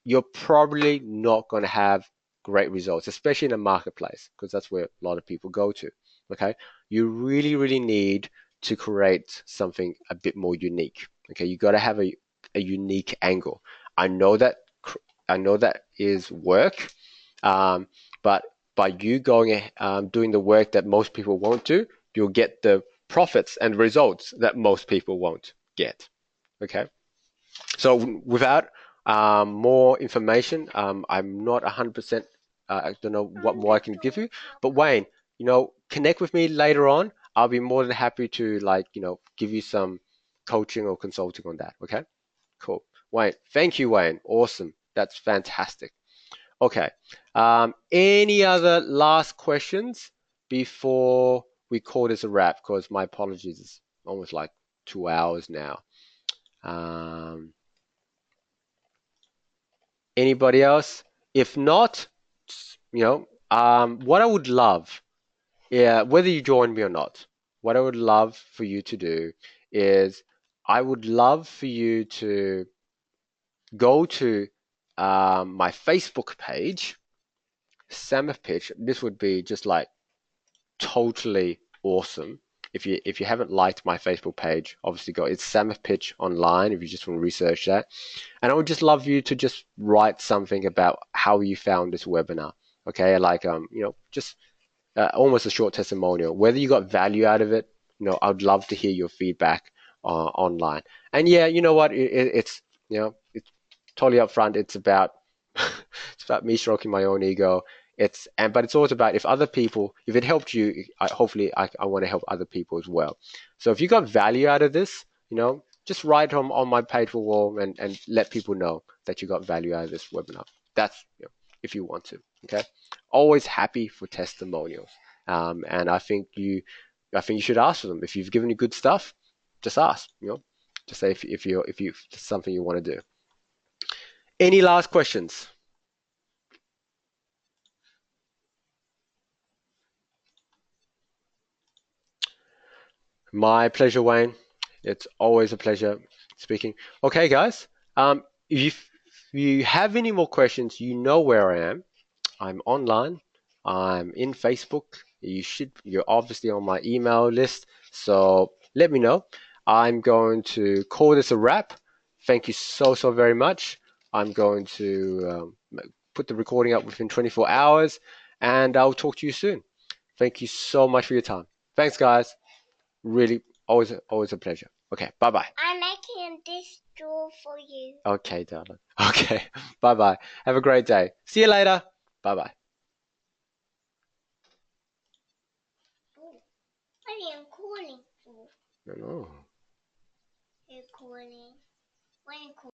you're probably not going to have great results, especially in a marketplace, because that's where a lot of people go to. Okay, you really, really need to create something a bit more unique. Okay, you got to have a unique angle. I know that I know that is work, but by you going doing the work that most people won't do, you'll get the profits and results that most people won't get. Okay, so without more information, I'm not 100%. I don't know what more I can give you, but Wayne, connect with me later on. I'll be more than happy to give you some coaching or consulting on that. Okay. Cool. Wayne, thank you, Wayne. Awesome. That's fantastic. Okay. Any other last questions before we call this a wrap? Because my apologies, it's almost like 2 hours now. Um, Anybody else? If not, what I would love, yeah, whether you join me or not, what I would love for you to do is I would love for you to go to my Facebook page, Samith Pich. This would be just like totally awesome. If you haven't liked my Facebook page, obviously go. It's Samith Pich online if you just want to research that. And I would just love you to just write something about how you found this webinar. Okay, like just almost a short testimonial. Whether you got value out of it, I'd love to hear your feedback online. And yeah, you know what? It's totally upfront. It's about it's about me stroking my own ego. But it's also about if it helped you, hopefully I want to help other people as well. So if you got value out of this, just write on my page for wall and let people know that you got value out of this webinar. That's if you want to. Okay. Always happy for testimonials. And I think you should ask for them. If you've given you good stuff, just ask. Just say if it's something you want to do. Any last questions? My pleasure, Wayne. It's always a pleasure speaking. Okay, guys. If you have any more questions, you know where I am. I'm online. I'm in Facebook. You're obviously on my email list. So let me know. I'm going to call this a wrap. Thank you so very much. I'm going to put the recording up within 24 hours, and I'll talk to you soon. Thank you so much for your time. Thanks, guys. Really, always a pleasure. Okay, bye bye. I'm making this door for you. Okay, darling. Okay, bye bye. Have a great day. See you later. Bye bye. Oh, what are you calling for? No. You're calling. What are you calling?